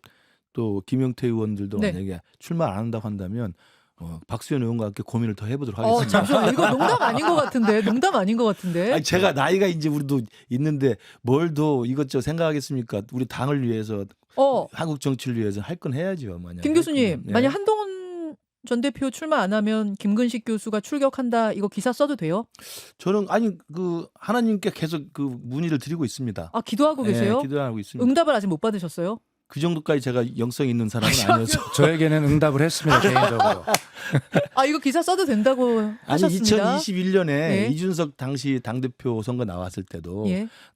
또 김용태 의원들도 만약에 출마 안 한다고 한다면 박수현 의원과 함께 고민을 더 해보도록 하겠습니다. 잠시만 이거 농담 아닌 것 같은데 농담 아닌 것 같은데. 아니, 제가 나이가 이제 우리도 있는데 뭘 더 이것저것 생각하겠습니까? 우리 당을 위해서 한국 정치를 위해서 할 건 해야죠. 만약 김 교수님 만약 한동훈 전 대표 출마 안 하면 김근식 교수가 출격한다 이거 기사 써도 돼요? 저는 아니 그 하나님께 계속 그 문의를 드리고 있습니다. 기도하고 계세요? 기도하고 있습니다. 응답을 아직 못 받으셨어요? 그 정도까지 제가 영성이 있는 사람은 아니어서. 저에게는 응답을 했습니다 개인적으로. 이거 기사 써도 된다고 하셨습니다. 아니 2021년에 이준석 당시 당대표 선거 나왔을 때도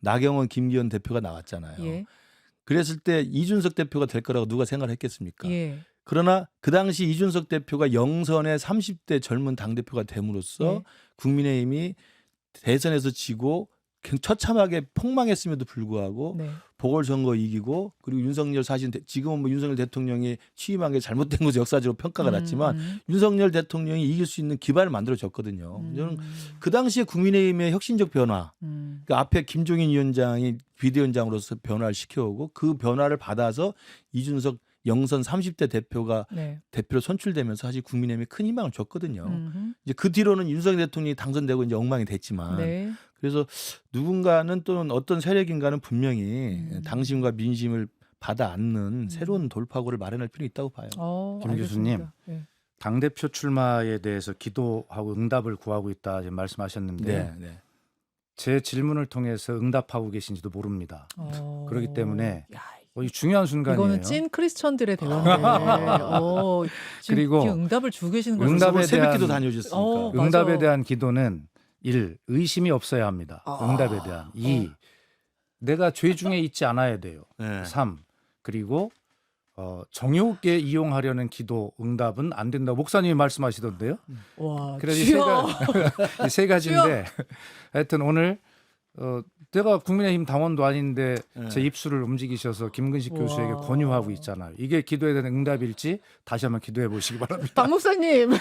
나경원 김기현 대표가 나왔잖아요. 그랬을 때 이준석 대표가 될 거라고 누가 생각을 했겠습니까? 그러나 그 당시 이준석 대표가 영선의 30대 젊은 당대표가 됨으로써 국민의힘이 대선에서 지고 처참하게 폭망했음에도 불구하고 보궐선거 이기고 그리고 윤석열 사실 지금은 뭐 윤석열 대통령이 취임한 게 잘못된 것으로 역사적으로 평가가 났지만 윤석열 대통령이 이길 수 있는 기반을 만들어줬거든요. 저는 그 당시에 국민의힘의 혁신적 변화 그 앞에 김종인 위원장이 비대위원장으로서 변화를 시켜오고 그 변화를 받아서 이준석 영선 30대 대표가 대표로 선출되면서 사실 국민의힘에 큰 희망을 줬거든요. 이제 그 뒤로는 윤석열 대통령이 당선되고 이제 엉망이 됐지만 그래서 누군가는 또는 어떤 세력인가는 분명히 당심과 민심을 받아 안는 새로운 돌파구를 마련할 필요가 있다고 봐요. 김 교수님, 당대표 출마에 대해서 기도하고 응답을 구하고 있다 말씀하셨는데 제 질문을 통해서 응답하고 계신지도 모릅니다. 그렇기 때문에 이 중요한 순간이에요. 이거는 찐 크리스천들의 대화인데. 그리고 응답을 주고 계시는 거죠. 응답에 대한 새벽기도 다녀오셨으니까. 응답에 대한 기도는 1. 의심이 없어야 합니다. 응답에 대한. 2. 내가 죄 중에 있지 않아야 돼요. 3. 그리고 정욕에 이용하려는 기도 응답은 안 된다고 목사님이 말씀하시던데요. 와, 그래서 이 세 가지인데 하여튼 오늘 내가 국민의힘 당원도 아닌데 제 입술을 움직이셔서 김근식 교수에게 권유하고 있잖아요. 이게 기도에 대한 응답일지 다시 한번 기도해 보시기 바랍니다. 박 목사님.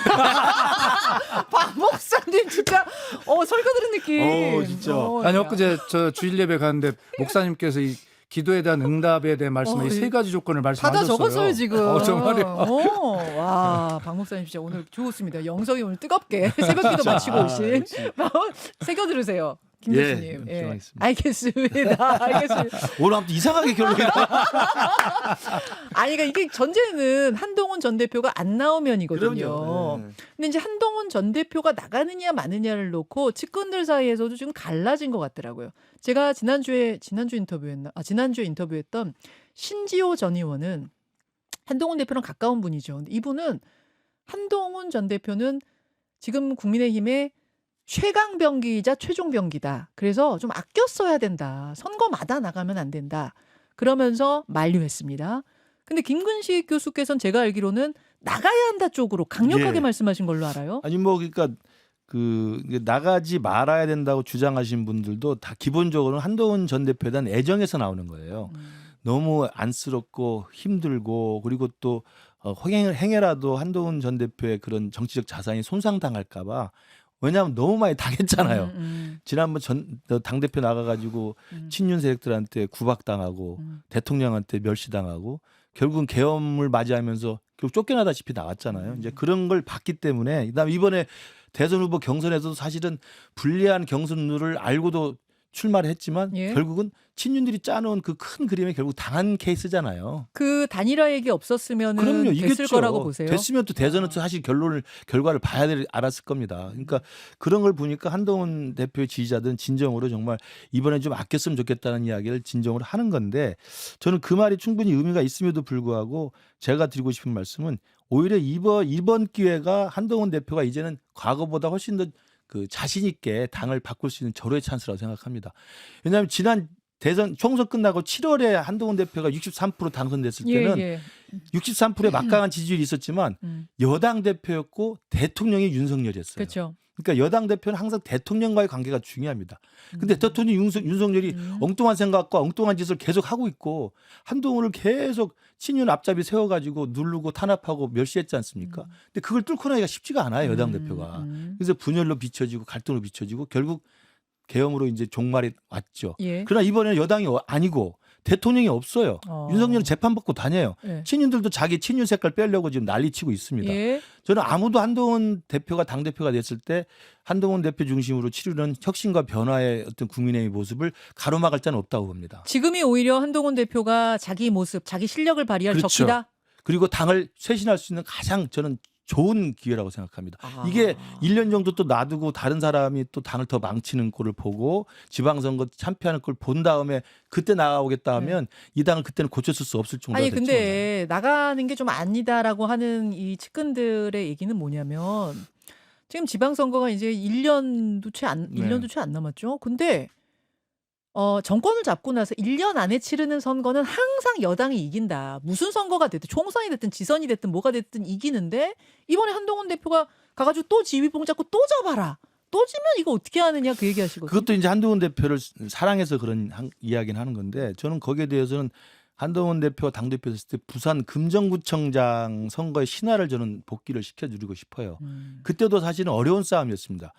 박 목사님 진짜 설교 들은 느낌. 진짜. 아니 야. 엊그제 저 주일 예배 가는데 목사님께서 이 기도에 대한 응답에 대한 말씀에 세 가지 조건을 다 말씀하셨어요. 적었어요 지금. 정말요. 와, 박 목사님 진짜 오늘 좋습니다. 영성이 오늘 뜨겁게 새벽기도 마치고 오신. 새겨 들으세요. 김 예, 교수님. 기도하겠습니다. 알겠습니다. 알겠습니다. 오늘 아무튼 이상하게 결론이 아니, 그러니까 이게 전제는 한동훈 전 대표가 안 나오면이거든요. 그럼요. 네. 근데 이제 한동훈 전 대표가 나가느냐 마느냐를 놓고 측근들 사이에서도 지금 갈라진 것 같더라고요. 제가 지난주에 인터뷰했던 신지호 전 의원은 한동훈 대표랑 가까운 분이죠. 근데 이분은 한동훈 전 대표는 지금 국민의힘의 최강병기이자 최종병기다. 그래서 좀 아껴 써야 된다. 선거마다 나가면 안 된다. 그러면서 만류했습니다. 근데 김근식 교수께서는 제가 알기로는 나가야 한다 쪽으로 강력하게 예. 말씀하신 걸로 알아요. 아니 뭐 그러니까 그 나가지 말아야 된다고 주장하신 분들도 다 기본적으로 한동훈 전 대표에 대한 애정에서 나오는 거예요. 너무 안쓰럽고 힘들고 그리고 또 행여라도 한동훈 전 대표의 그런 정치적 자산이 손상당할까 봐 왜냐하면 너무 많이 당했잖아요. 지난번 당대표 나가가지고 친윤 세력들한테 구박당하고 대통령한테 멸시당하고 결국은 계엄을 맞이하면서 결국 쫓겨나다시피 나왔잖아요. 이제 그런 걸 봤기 때문에 그다음 이번에 대선 후보 경선에서도 사실은 불리한 경선룰을 알고도 출마를 했지만 예. 결국은 친윤들이 짜놓은 그 큰 그림에 결국 당한 케이스잖아요. 그 단일화 얘기 없었으면 그럼요, 됐을 이겼죠. 거라고 보세요. 됐으면 또 대선은 또 사실 결과를 봐야 알았을 겁니다. 그러니까 그런 걸 보니까 한동훈 대표의 지지자들은 진정으로 정말 이번에 좀 아꼈으면 좋겠다는 이야기를 진정으로 하는 건데 저는 그 말이 충분히 의미가 있음에도 불구하고 제가 드리고 싶은 말씀은 오히려 이번 기회가 한동훈 대표가 이제는 과거보다 훨씬 더 그 자신 있게 당을 바꿀 수 있는 절호의 찬스라고 생각합니다. 왜냐하면 지난 대선 총선 끝나고 7월에 한동훈 대표가 63% 당선됐을 때는 63%의 막강한 지지율이 있었지만 여당 대표였고 대통령이 윤석열이었어요. 그렇죠. 그러니까 여당 대표는 항상 대통령과의 관계가 중요합니다. 근데 대통령 윤석열이 엉뚱한 생각과 엉뚱한 짓을 계속 하고 있고 한동훈을 계속 친윤 앞잡이 세워가지고 누르고 탄압하고 멸시했지 않습니까? 근데 그걸 뚫고 나기가 쉽지가 않아요, 여당 대표가. 그래서 분열로 비춰지고 갈등으로 비춰지고 결국 계엄으로 이제 종말에 왔죠. 예. 그러나 이번에는 여당이 아니고 대통령이 없어요. 윤석열은 재판받고 다녀요. 예. 친윤들도 자기 친윤 색깔 빼려고 지금 난리치고 있습니다. 예. 저는 아무도 한동훈 대표가 당대표가 됐을 때 한동훈 대표 중심으로 치르는 혁신과 변화의 어떤 국민의 모습을 가로막을 자는 없다고 봅니다. 지금이 오히려 한동훈 대표가 자기 모습, 자기 실력을 발휘할 그렇죠. 적기다. 그리고 당을 쇄신할 수 있는 가장 저는 좋은 기회라고 생각합니다. 아. 이게 1년 정도 또 놔두고 다른 사람이 또 당을 더 망치는 꼴을 보고 지방선거 참패하는 걸 본 다음에 그때 나가오겠다 하면 이 당을 그때는 고쳤을 수 없을 정도가 아니 됐죠. 근데 나가는 게 좀 아니다라고 하는 이 측근들의 얘기는 뭐냐면 지금 지방선거가 이제 1년도 채 안 남았죠. 근데 정권을 잡고 나서 1년 안에 치르는 선거는 항상 여당이 이긴다. 무슨 선거가 됐든 총선이 됐든 지선이 됐든 뭐가 됐든 이기는데 이번에 한동훈 대표가 가가지고 또 지휘봉 잡고 또 져봐라. 또 지면 이거 어떻게 하느냐 그 얘기하시거든요. 그것도 이제 한동훈 대표를 사랑해서 그런 이야기는 하는 건데 저는 거기에 대해서는 한동훈 대표가 당대표 됐을 때 부산 금정구청장 선거의 신화를 저는 복기를 시켜드리고 싶어요. 그때도 사실은 어려운 싸움이었습니다.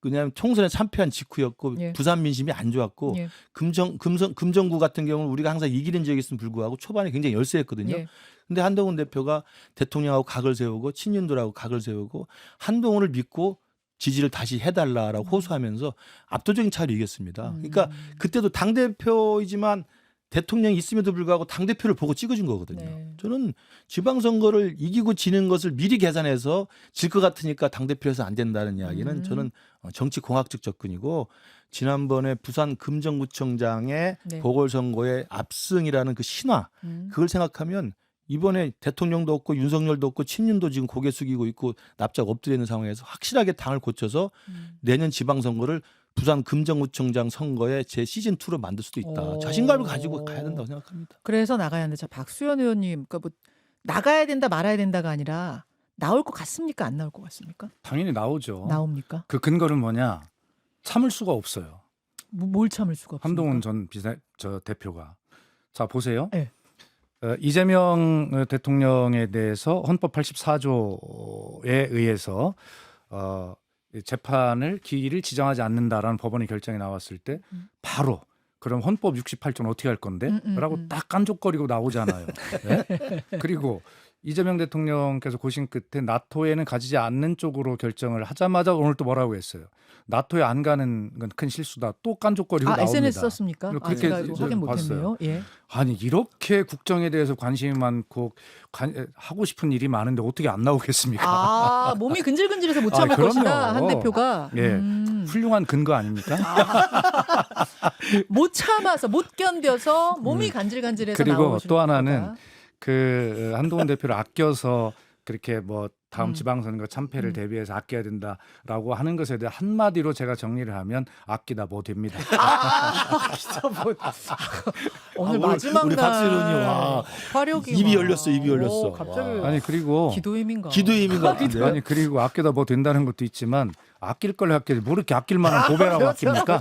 왜냐하면 총선에 참패한 직후였고 예. 부산 민심이 안 좋았고 예. 금정구 같은 경우는 우리가 항상 이기는 지역이었음에도 불구하고 초반에 굉장히 열세했거든요. 예. 근데 한동훈 대표가 대통령하고 각을 세우고 친윤들하고 각을 세우고 한동훈을 믿고 지지를 다시 해달라라고 호소하면서 압도적인 차이로 이겼습니다. 그러니까 그때도 당대표이지만 대통령이 있음에도 불구하고 당대표를 보고 찍어준 거거든요. 네. 저는 지방선거를 이기고 지는 것을 미리 계산해서 질 것 같으니까 당대표에서 안 된다는 이야기는 저는 정치공학적 접근이고 지난번에 부산 금정구청장의 네. 보궐선거의 압승이라는 그 신화 그걸 생각하면 이번에 대통령도 없고 윤석열도 없고 친윤도 지금 고개 숙이고 있고 납작 엎드려 있는 상황에서 확실하게 당을 고쳐서 내년 지방선거를 부산 금정구청장 선거에 제 시즌2로 만들 수도 있다. 자신감을 가지고 가야 된다고 생각합니다. 그래서 나가야 한다. 자, 박수현 의원님, 그러니까 뭐 나가야 된다 말아야 된다가 아니라 나올 것 같습니까? 안 나올 것 같습니까? 당연히 나오죠. 나옵니까? 그 근거는 뭐냐? 참을 수가 없어요. 뭘 참을 수가 없습니까? 한동훈 전 대표가. 자, 보세요. 네. 이재명 대통령에 대해서 헌법 84조에 의해서 재판을 기일을 지정하지 않는다라는 법원의 결정이 나왔을 때 바로 그럼 헌법 68조는 어떻게 할 건데? 라고 딱 깐족거리고 나오잖아요. 네? 그리고 이재명 대통령께서 고심 끝에 나토에는 가지지 않는 쪽으로 결정을 하자마자 오늘 또 뭐라고 했어요. 나토에 안 가는 건 큰 실수다. 또 깐족거리고 나옵니다. SNS 썼습니까? 그렇게 제가 이거 확인 못했네요. 예. 아니 이렇게 국정에 대해서 관심이 많고 하고 싶은 일이 많은데 어떻게 안 나오겠습니까? 몸이 근질근질해서 못 참을 그럼요. 것이다. 한 대표가. 예, 훌륭한 근거 아닙니까? 못 참아서 못 견뎌서 몸이 간질간질해서 그리고 나오시는 또 하나는 거다. 그 한동훈 대표를 아껴서 그렇게 뭐 다음 지방선거 참패를 대비해서 아껴야 된다라고 하는 것에 대해 한마디로 제가 정리를 하면 아끼다 뭐 됩니다. 오늘 오늘 마지막 우리 날 박수현이 와. 화력이 입이 막. 열렸어, 입이 열렸어. 오, 갑자기 아니 그리고 기도의 힘인가? 기도의 힘인 것 같은데. 아니 그리고 아끼다 뭐 된다는 것도 있지만 아낄 걸 아껴야지 뭐 이렇게 아낄 만한 고배라고 아낍니까?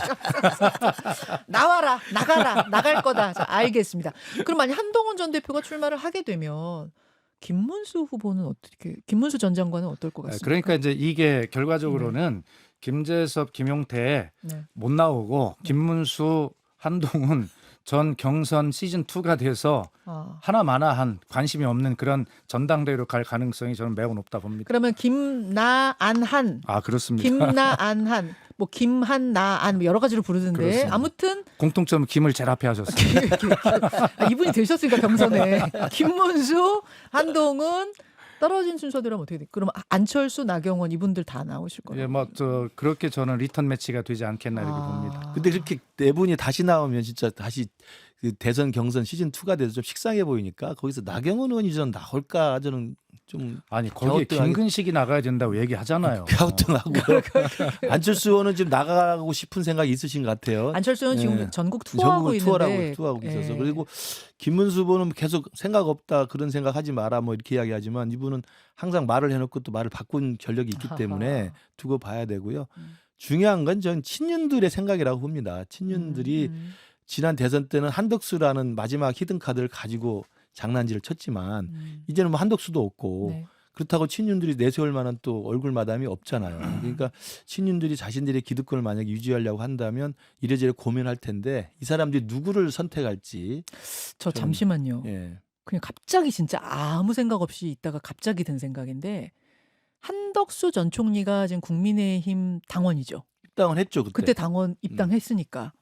나와라, 나가라, 나갈 거다. 자, 알겠습니다. 그럼 만약 한동훈 전 대표가 출마를 하게 되면 김문수 후보는 어떻게? 김문수 전 장관은 어떨 것 같습니까? 그러니까 이제 이게 결과적으로는 김재섭, 김용태 네. 못 나오고 김문수, 한동훈 전 경선 시즌 2가 돼서 하나마나한 관심이 없는 그런 전당대회로 갈 가능성이 저는 매우 높다 봅니다. 그러면 김나안한, 그렇습니다. 김나안한, 뭐 김한나안 뭐 여러 가지로 부르던데 그렇습니다. 아무튼 공통점 김을 제일 앞에 하셨습니다. 이분이 되셨으니까 경선에 김문수, 한동훈 떨어진 순서대로 하면 어떻게 돼? 그럼 안철수, 나경원 이분들 다 나오실 거예요. 예, 뭐 저 그렇게 저는 리턴 매치가 되지 않겠나 이렇게 봅니다. 근데 그렇게 네 분이 다시 나오면 진짜 다시 그 대선 경선 시즌 2가 돼서 좀 식상해 보이니까 거기서 나경원 의원이 좀 나올까 저는 좀 아니 거기에 갸우뚱하게- 김근식이 나가야 된다고 얘기하잖아요. 갸우뚱하고 안철수 의원은 지금 나가고 싶은 생각이 있으신 것 같아요. 안철수 의원 지금 예. 전국 투어하고 전국을 있는데 투어하고 있어서 예. 그리고 김문수 후보는 계속 생각 없다 그런 생각 하지 마라 뭐 이렇게 이야기하지만 이분은 항상 말을 해놓고 또 말을 바꾼 전력이 있기 때문에 두고 봐야 되고요. 중요한 건 전 친윤들의 생각이라고 봅니다. 친윤들이 지난 대선 때는 한덕수라는 마지막 히든 카드를 가지고 장난질을 쳤지만 이제는 뭐 한덕수도 없고 네. 그렇다고 친윤들이 내세울 만한 또 얼굴 마담이 없잖아요. 그러니까 친윤들이 자신들의 기득권을 만약에 유지하려고 한다면 이래저래 고민할 텐데 이 사람들이 누구를 선택할지 저 좀, 잠시만요. 예. 그냥 갑자기 진짜 아무 생각 없이 있다가 갑자기 든 생각인데 한덕수 전 총리가 지금 국민의힘 당원이죠. 입당을 했죠 그때 당원 입당했으니까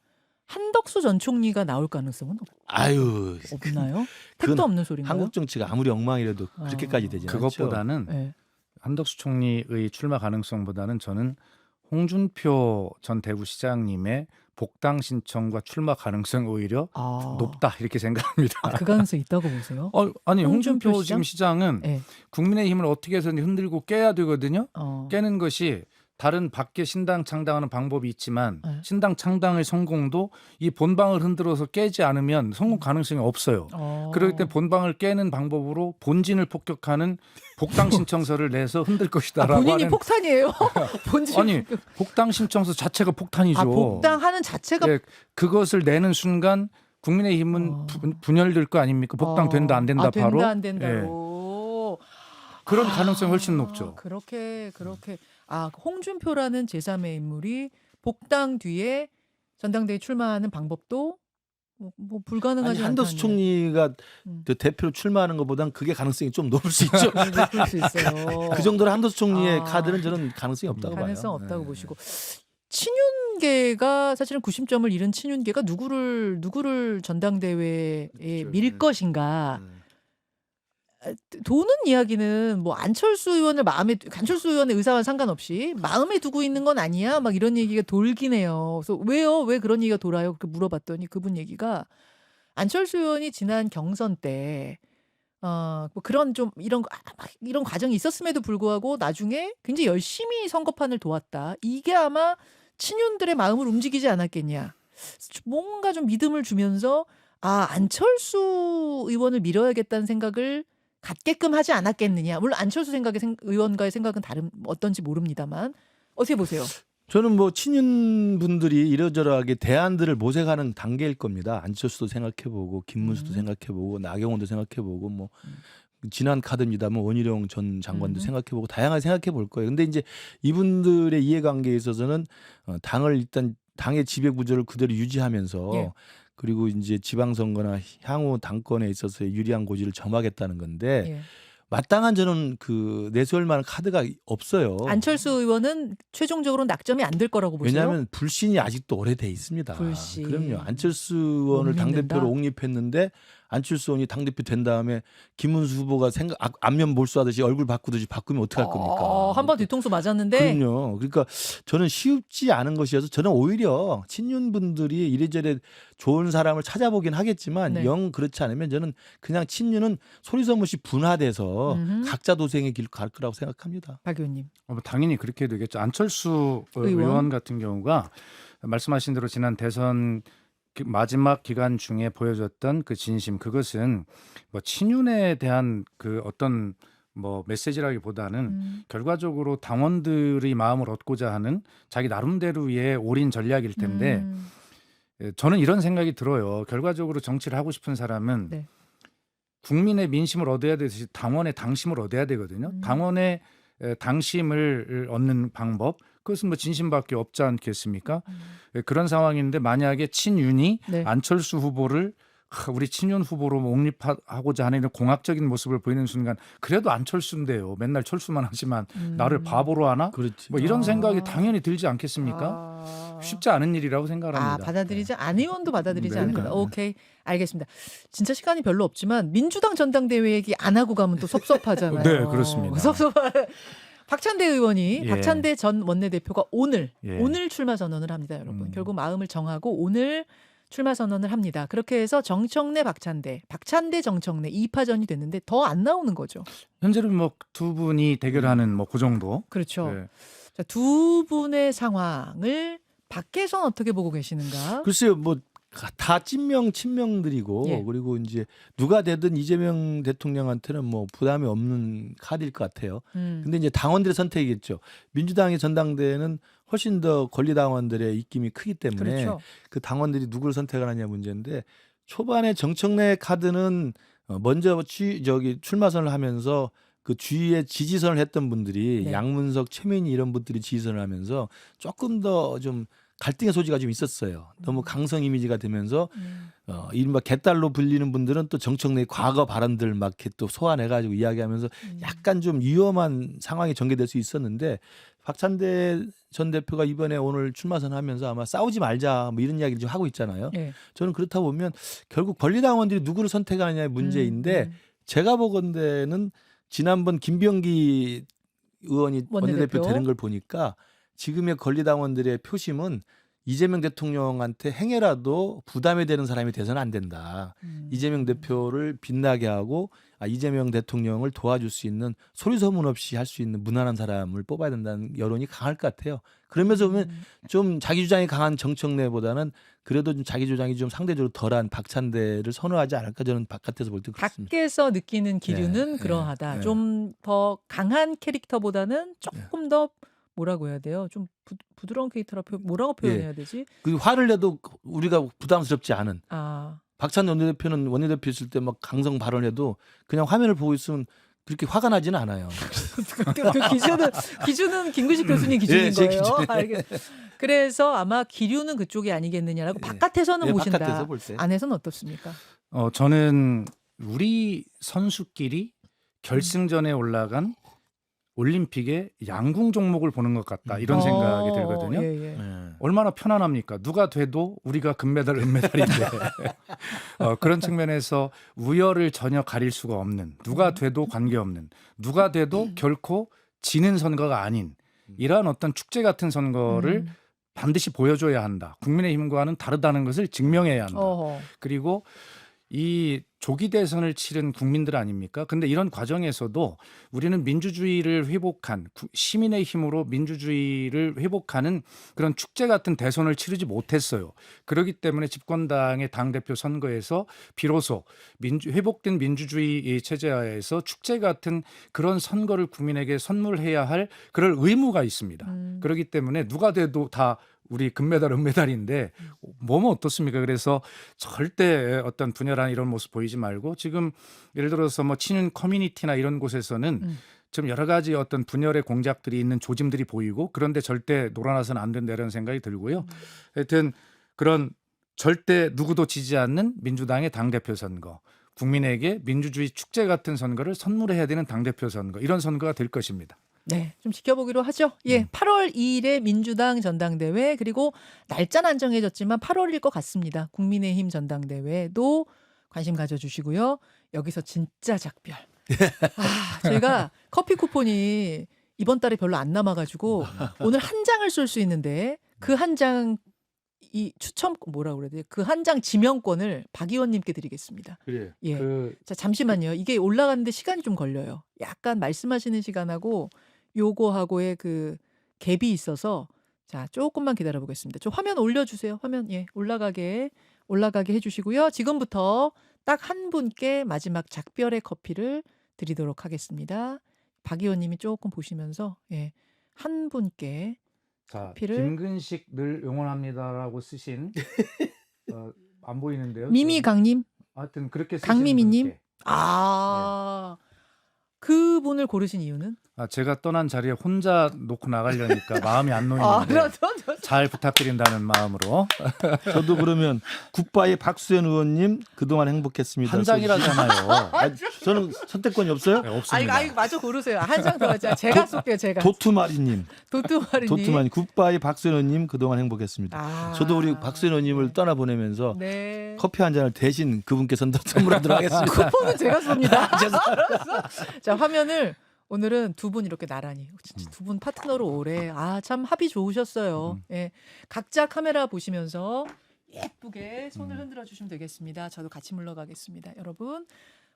한덕수 전 총리가 나올 가능성은 아유 없나요? 그건 택도 없는 소리인가요? 한국 정치가 아무리 엉망이라도 그렇게까지 되지 않죠. 그것보다는 네. 한덕수 총리의 출마 가능성보다는 저는 홍준표 전 대구시장님의 복당 신청과 출마 가능성 오히려 높다 이렇게 생각합니다. 그 가능성 있다고 보세요? 아니 홍준표 홍준표 지금 시장은 네. 국민의힘을 어떻게 해서든 흔들고 깨야 되거든요. 어. 깨는 것이 다른 밖에 신당 창당하는 방법이 있지만 네. 신당 창당의 성공도 이 본방을 흔들어서 깨지 않으면 성공 가능성이 없어요. 그럴 때 본방을 깨는 방법으로 본진을 폭격하는 복당 신청서를 내서 흔들 것이다라고 본인이 하는 폭탄이에요? 본진 아니 복당 신청서 자체가 폭탄이죠. 복당하는 자체가 예, 그것을 내는 순간 국민의힘은 분열될 거 아닙니까? 복당 된다 안 된다 바로 된다 안 된다로. 예, 그런 가능성이 훨씬 높죠. 그렇게 홍준표라는 제3의 인물이 복당 뒤에 전당대회 출마하는 방법도 뭐 불가능하지 아니, 한덕수 총리가 그 대표로 출마하는 것보단 그게 가능성이 좀 높을 수 있죠. 높을 수 있어요. 그 정도로 한덕수 총리의 카드는 저는 가능성이 없다고 봐요. 가능성 없다고 네. 보시고 친윤계가 사실은 구심점을 잃은 친윤계가 누구를 전당대회에 그렇죠. 밀 것인가 도는 이야기는 뭐 안철수 의원의 의사와 상관없이 마음에 두고 있는 건 아니야 막 이런 얘기가 돌긴 해요. 그래서 왜 그런 얘기가 돌아요? 그렇게 물어봤더니 그분 얘기가 안철수 의원이 지난 경선 때 뭐 그런 좀 이런 과정이 있었음에도 불구하고 나중에 굉장히 열심히 선거판을 도왔다. 이게 아마 친윤들의 마음을 움직이지 않았겠냐. 뭔가 좀 믿음을 주면서 안철수 의원을 밀어야겠다는 생각을 갖게끔 하지 않았겠느냐. 물론 안철수 의원과의 생각은 어떤지 모릅니다만 어떻게 보세요? 저는 뭐 친윤 분들이 이러저러하게 대안들을 모색하는 단계일 겁니다. 안철수도 생각해보고 김문수도 생각해보고 나경원도 생각해보고 뭐 지난 카드입니다만 원희룡 전 장관도 음. 생각해보고 다양하게 생각해 볼 거예요. 근데 이제 이분들의 이해관계에 있어서는 당을 일단 당의 지배 구조를 그대로 유지하면서 예. 그리고 이제 지방선거나 향후 당권에 있어서의 유리한 고지를 점하겠다는 건데 예. 마땅한 저는 그 내세울 만한 카드가 없어요. 안철수 의원은 최종적으로 낙점이 안 될 거라고 보세요? 왜냐하면 불신이 아직도 오래돼 있습니다. 불신. 그럼요. 안철수 의원을 못 믿는다. 당대표로 옹립했는데 안철수 의원이 당대표 된 다음에 김문수 후보가 안면 몰수하듯이 얼굴 바꾸듯이 바꾸면 어떡할 겁니까? 한번 뒤통수 맞았는데 그럼요. 그러니까 저는 쉽지 않은 것이어서 저는 오히려 친윤분들이 이래저래 좋은 사람을 찾아보긴 하겠지만 네. 영 그렇지 않으면 저는 그냥 친윤은 소리소문없이 분화돼서 음흠. 각자 도생의 길로 갈 거라고 생각합니다. 박 의원님. 뭐 당연히 그렇게 되겠죠. 안철수 의원. 의원 같은 경우가 말씀하신 대로 지난 대선 마지막 기간 중에 보여줬던 그 진심, 그것은 뭐 친윤에 대한 그 어떤 뭐 메시지라기보다는 결과적으로 당원들의 마음을 얻고자 하는 자기 나름대로의 올인 전략일 텐데 저는 이런 생각이 들어요. 결과적으로 정치를 하고 싶은 사람은 네. 국민의 민심을 얻어야 되듯이 당원의 당심을 얻어야 되거든요. 당원의 당심을 얻는 방법, 그것은 뭐 진심밖에 없지 않겠습니까? 그런 상황인데 만약에 친윤이 네. 안철수 후보를 우리 친윤 후보로 옹립하고자 하는 이런 공학적인 모습을 보이는 순간 그래도 안철수인데요. 맨날 철수만 하지만 나를 바보로 하나? 그렇지. 뭐 이런 아. 생각이 당연히 들지 않겠습니까? 쉽지 않은 일이라고 생각합니다. 받아들이지 안 의원도 받아들이지 네. 않는다. 그러니까요. 오케이, 알겠습니다. 진짜 시간이 별로 없지만 민주당 전당대회 얘기 안 하고 가면 또 섭섭하잖아요. 네, 그렇습니다. 섭섭해. 박찬대 의원이 예. 박찬대 전 원내대표가 오늘 예. 출마 선언을 합니다, 여러분. 결국 마음을 정하고 오늘 출마 선언을 합니다. 그렇게 해서 정청래 박찬대 정청래 2파전이 됐는데 더 안 나오는 거죠. 현재는 뭐 두 분이 대결하는 뭐 그 정도. 그렇죠. 네. 자, 두 분의 상황을 밖에서는 어떻게 보고 계시는가? 글쎄요, 뭐 다 친명들이고 예. 그리고 이제 누가 되든 이재명 대통령한테는 뭐 부담이 없는 카드일 것 같아요. 근데 이제 당원들의 선택이겠죠. 민주당의 전당대회는 훨씬 더 권리당원들의 입김이 크기 때문에 그렇죠. 그 당원들이 누구를 선택하느냐 문제인데 초반에 정청래 카드는 먼저 출마선을 하면서 그 주위에 지지선을 했던 분들이 네. 양문석, 최민희 이런 분들이 지지선을 하면서 조금 더 좀 갈등의 소지가 좀 있었어요. 너무 강성 이미지가 되면서 이른바 개딸로 불리는 분들은 또 정청래의 과거 발언들 막 이렇게 또 소환해가지고 이야기하면서 약간 좀 위험한 상황이 전개될 수 있었는데 박찬대 전 대표가 이번에 오늘 출마선하면서 아마 싸우지 말자 뭐 이런 이야기를 좀 하고 있잖아요. 예. 저는 그렇다 보면 결국 권리당원들이 누구를 선택하느냐의 문제인데 제가 보건대는 지난번 김병기 의원이 원내대표 되는 걸 보니까 지금의 권리당원들의 표심은 이재명 대통령한테 행여라도 부담이 되는 사람이 돼서는 안 된다. 이재명 대표를 빛나게 하고 이재명 대통령을 도와줄 수 있는 소리소문 없이 할 수 있는 무난한 사람을 뽑아야 된다는 여론이 강할 것 같아요. 그러면서 보면 좀 자기 주장이 강한 정청래보다는 그래도 좀 자기 주장이 좀 상대적으로 덜한 박찬대를 선호하지 않을까 저는 바깥에서 볼 때 그렇습니다. 밖에서 느끼는 기류는 네, 그러하다. 네. 좀 더 강한 캐릭터보다는 조금 더 뭐라고 해야 돼요? 좀 부드러운 캐릭터라 뭐라고 표현해야 되지? 그 화를 내도 우리가 부담스럽지 않은. 박찬대 원내대표는 원내대표 있을 때 막 강성 발언해도 그냥 화면을 보고 있으면 그렇게 화가 나지는 않아요. 그 기준은 김구식 교수님 기준인 제 거예요. 기준에. 그래서 아마 기류는 그쪽이 아니겠느냐라고 바깥에서는 보신다. 바깥에서 볼 때. 안에서는 어떻습니까? 저는 우리 선수끼리 결승전에 올라간 올림픽의 양궁 종목을 보는 것 같다 이런 생각이 들거든요. 예. 얼마나 편안합니까? 누가 돼도 우리가 금메달, 은메달인데 그런 측면에서 우열을 전혀 가릴 수가 없는, 누가 돼도 관계없는, 누가 돼도 결코 지는 선거가 아닌 이러한 어떤 축제 같은 선거를 반드시 보여줘야 한다. 국민의힘과는 다르다는 것을 증명해야 한다. 그리고 이 조기 대선을 치른 국민들 아닙니까? 근데 이런 과정에서도 우리는 민주주의를 회복한 시민의 힘으로 민주주의를 회복하는 그런 축제 같은 대선을 치르지 못했어요. 그렇기 때문에 집권당의 당대표 선거에서 비로소 회복된 민주주의 체제하에서 축제 같은 그런 선거를 국민에게 선물해야 할 그럴 의무가 있습니다. 그렇기 때문에 누가 돼도 다 우리 금메달, 은메달인데 뭐면 어떻습니까? 그래서 절대 어떤 분열한 이런 모습 보이지 말고 지금 예를 들어서 뭐 친윤 커뮤니티나 이런 곳에서는 좀 여러 가지 어떤 분열의 공작들이 있는 조짐들이 보이고 그런데 절대 놀아나서는 안 된다는 생각이 들고요. 하여튼 그런 절대 누구도 지지 않는 민주당의 당대표 선거, 국민에게 민주주의 축제 같은 선거를 선물해야 되는 당대표 선거, 이런 선거가 될 것입니다. 네, 좀 지켜보기로 하죠. 예, 8월 2일에 민주당 전당대회, 그리고 날짜는 안 정해졌지만 8월일 것 같습니다. 국민의힘 전당대회도 관심 가져주시고요. 여기서 진짜 작별. 저희가 커피 쿠폰이 이번 달에 별로 안 남아가지고 오늘 한 장을 쏠 수 있는데 그 한 장 이 추첨 뭐라 그래야 돼요? 그 한 장 지명권을 박 의원님께 드리겠습니다. 그래요. 예. 자, 잠시만요. 이게 올라가는데 시간이 좀 걸려요. 약간 말씀하시는 시간하고 요거하고의 그 갭이 있어서 자, 조금만 기다려 보겠습니다. 좀 화면 올려주세요. 화면 올라가게 해주시고요. 지금부터 딱 한 분께 마지막 작별의 커피를 드리도록 하겠습니다. 박 의원님이 조금 보시면서 한 분께 자, 커피를 김근식 늘 응원합니다라고 쓰신 안 보이는데요. 미미강님, 하여튼 그렇게 쓰신 강미미님. 분께. 그분을 고르신 이유는? 제가 떠난 자리에 혼자 놓고 나가려니까 마음이 안 놓이는데 잘 부탁드린다는 마음으로 저도 그러면 굿바이 박수현 의원님 그동안 행복했습니다. 한 장이라잖아요. 저는 선택권이 없어요? 네, 없습니다. 아이고 마저 고르세요. 한 장 더 하자. 제가 쏠게요. 제가. 도투마리님. 도투마리님. 굿바이 박수현 의원님 그동안 행복했습니다. 저도 우리 박수현 의원님을 떠나보내면서 커피 한 잔을 대신 그분께 선물하도록 하겠습니다. 쿠폰은 제가 쏩니다. 자, 화면을 오늘은 두 분 이렇게 나란히 진짜 두 분 파트너로 오래 참 합이 좋으셨어요. 예, 각자 카메라 보시면서 예쁘게 손을 흔들어 주시면 되겠습니다. 저도 같이 물러가겠습니다. 여러분,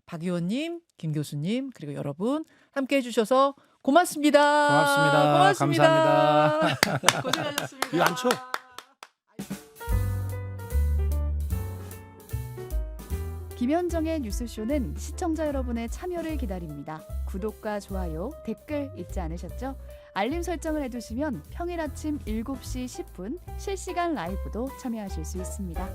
박 의원님, 김 교수님, 그리고 여러분 함께 해주셔서 고맙습니다. 감사합니다. 고생하셨습니다. 이거 안 쳐? 김현정의 뉴스쇼는 시청자 여러분의 참여를 기다립니다. 구독과 좋아요, 댓글 잊지 않으셨죠? 알림 설정을 해두시면 평일 아침 7시 10분 실시간 라이브도 참여하실 수 있습니다.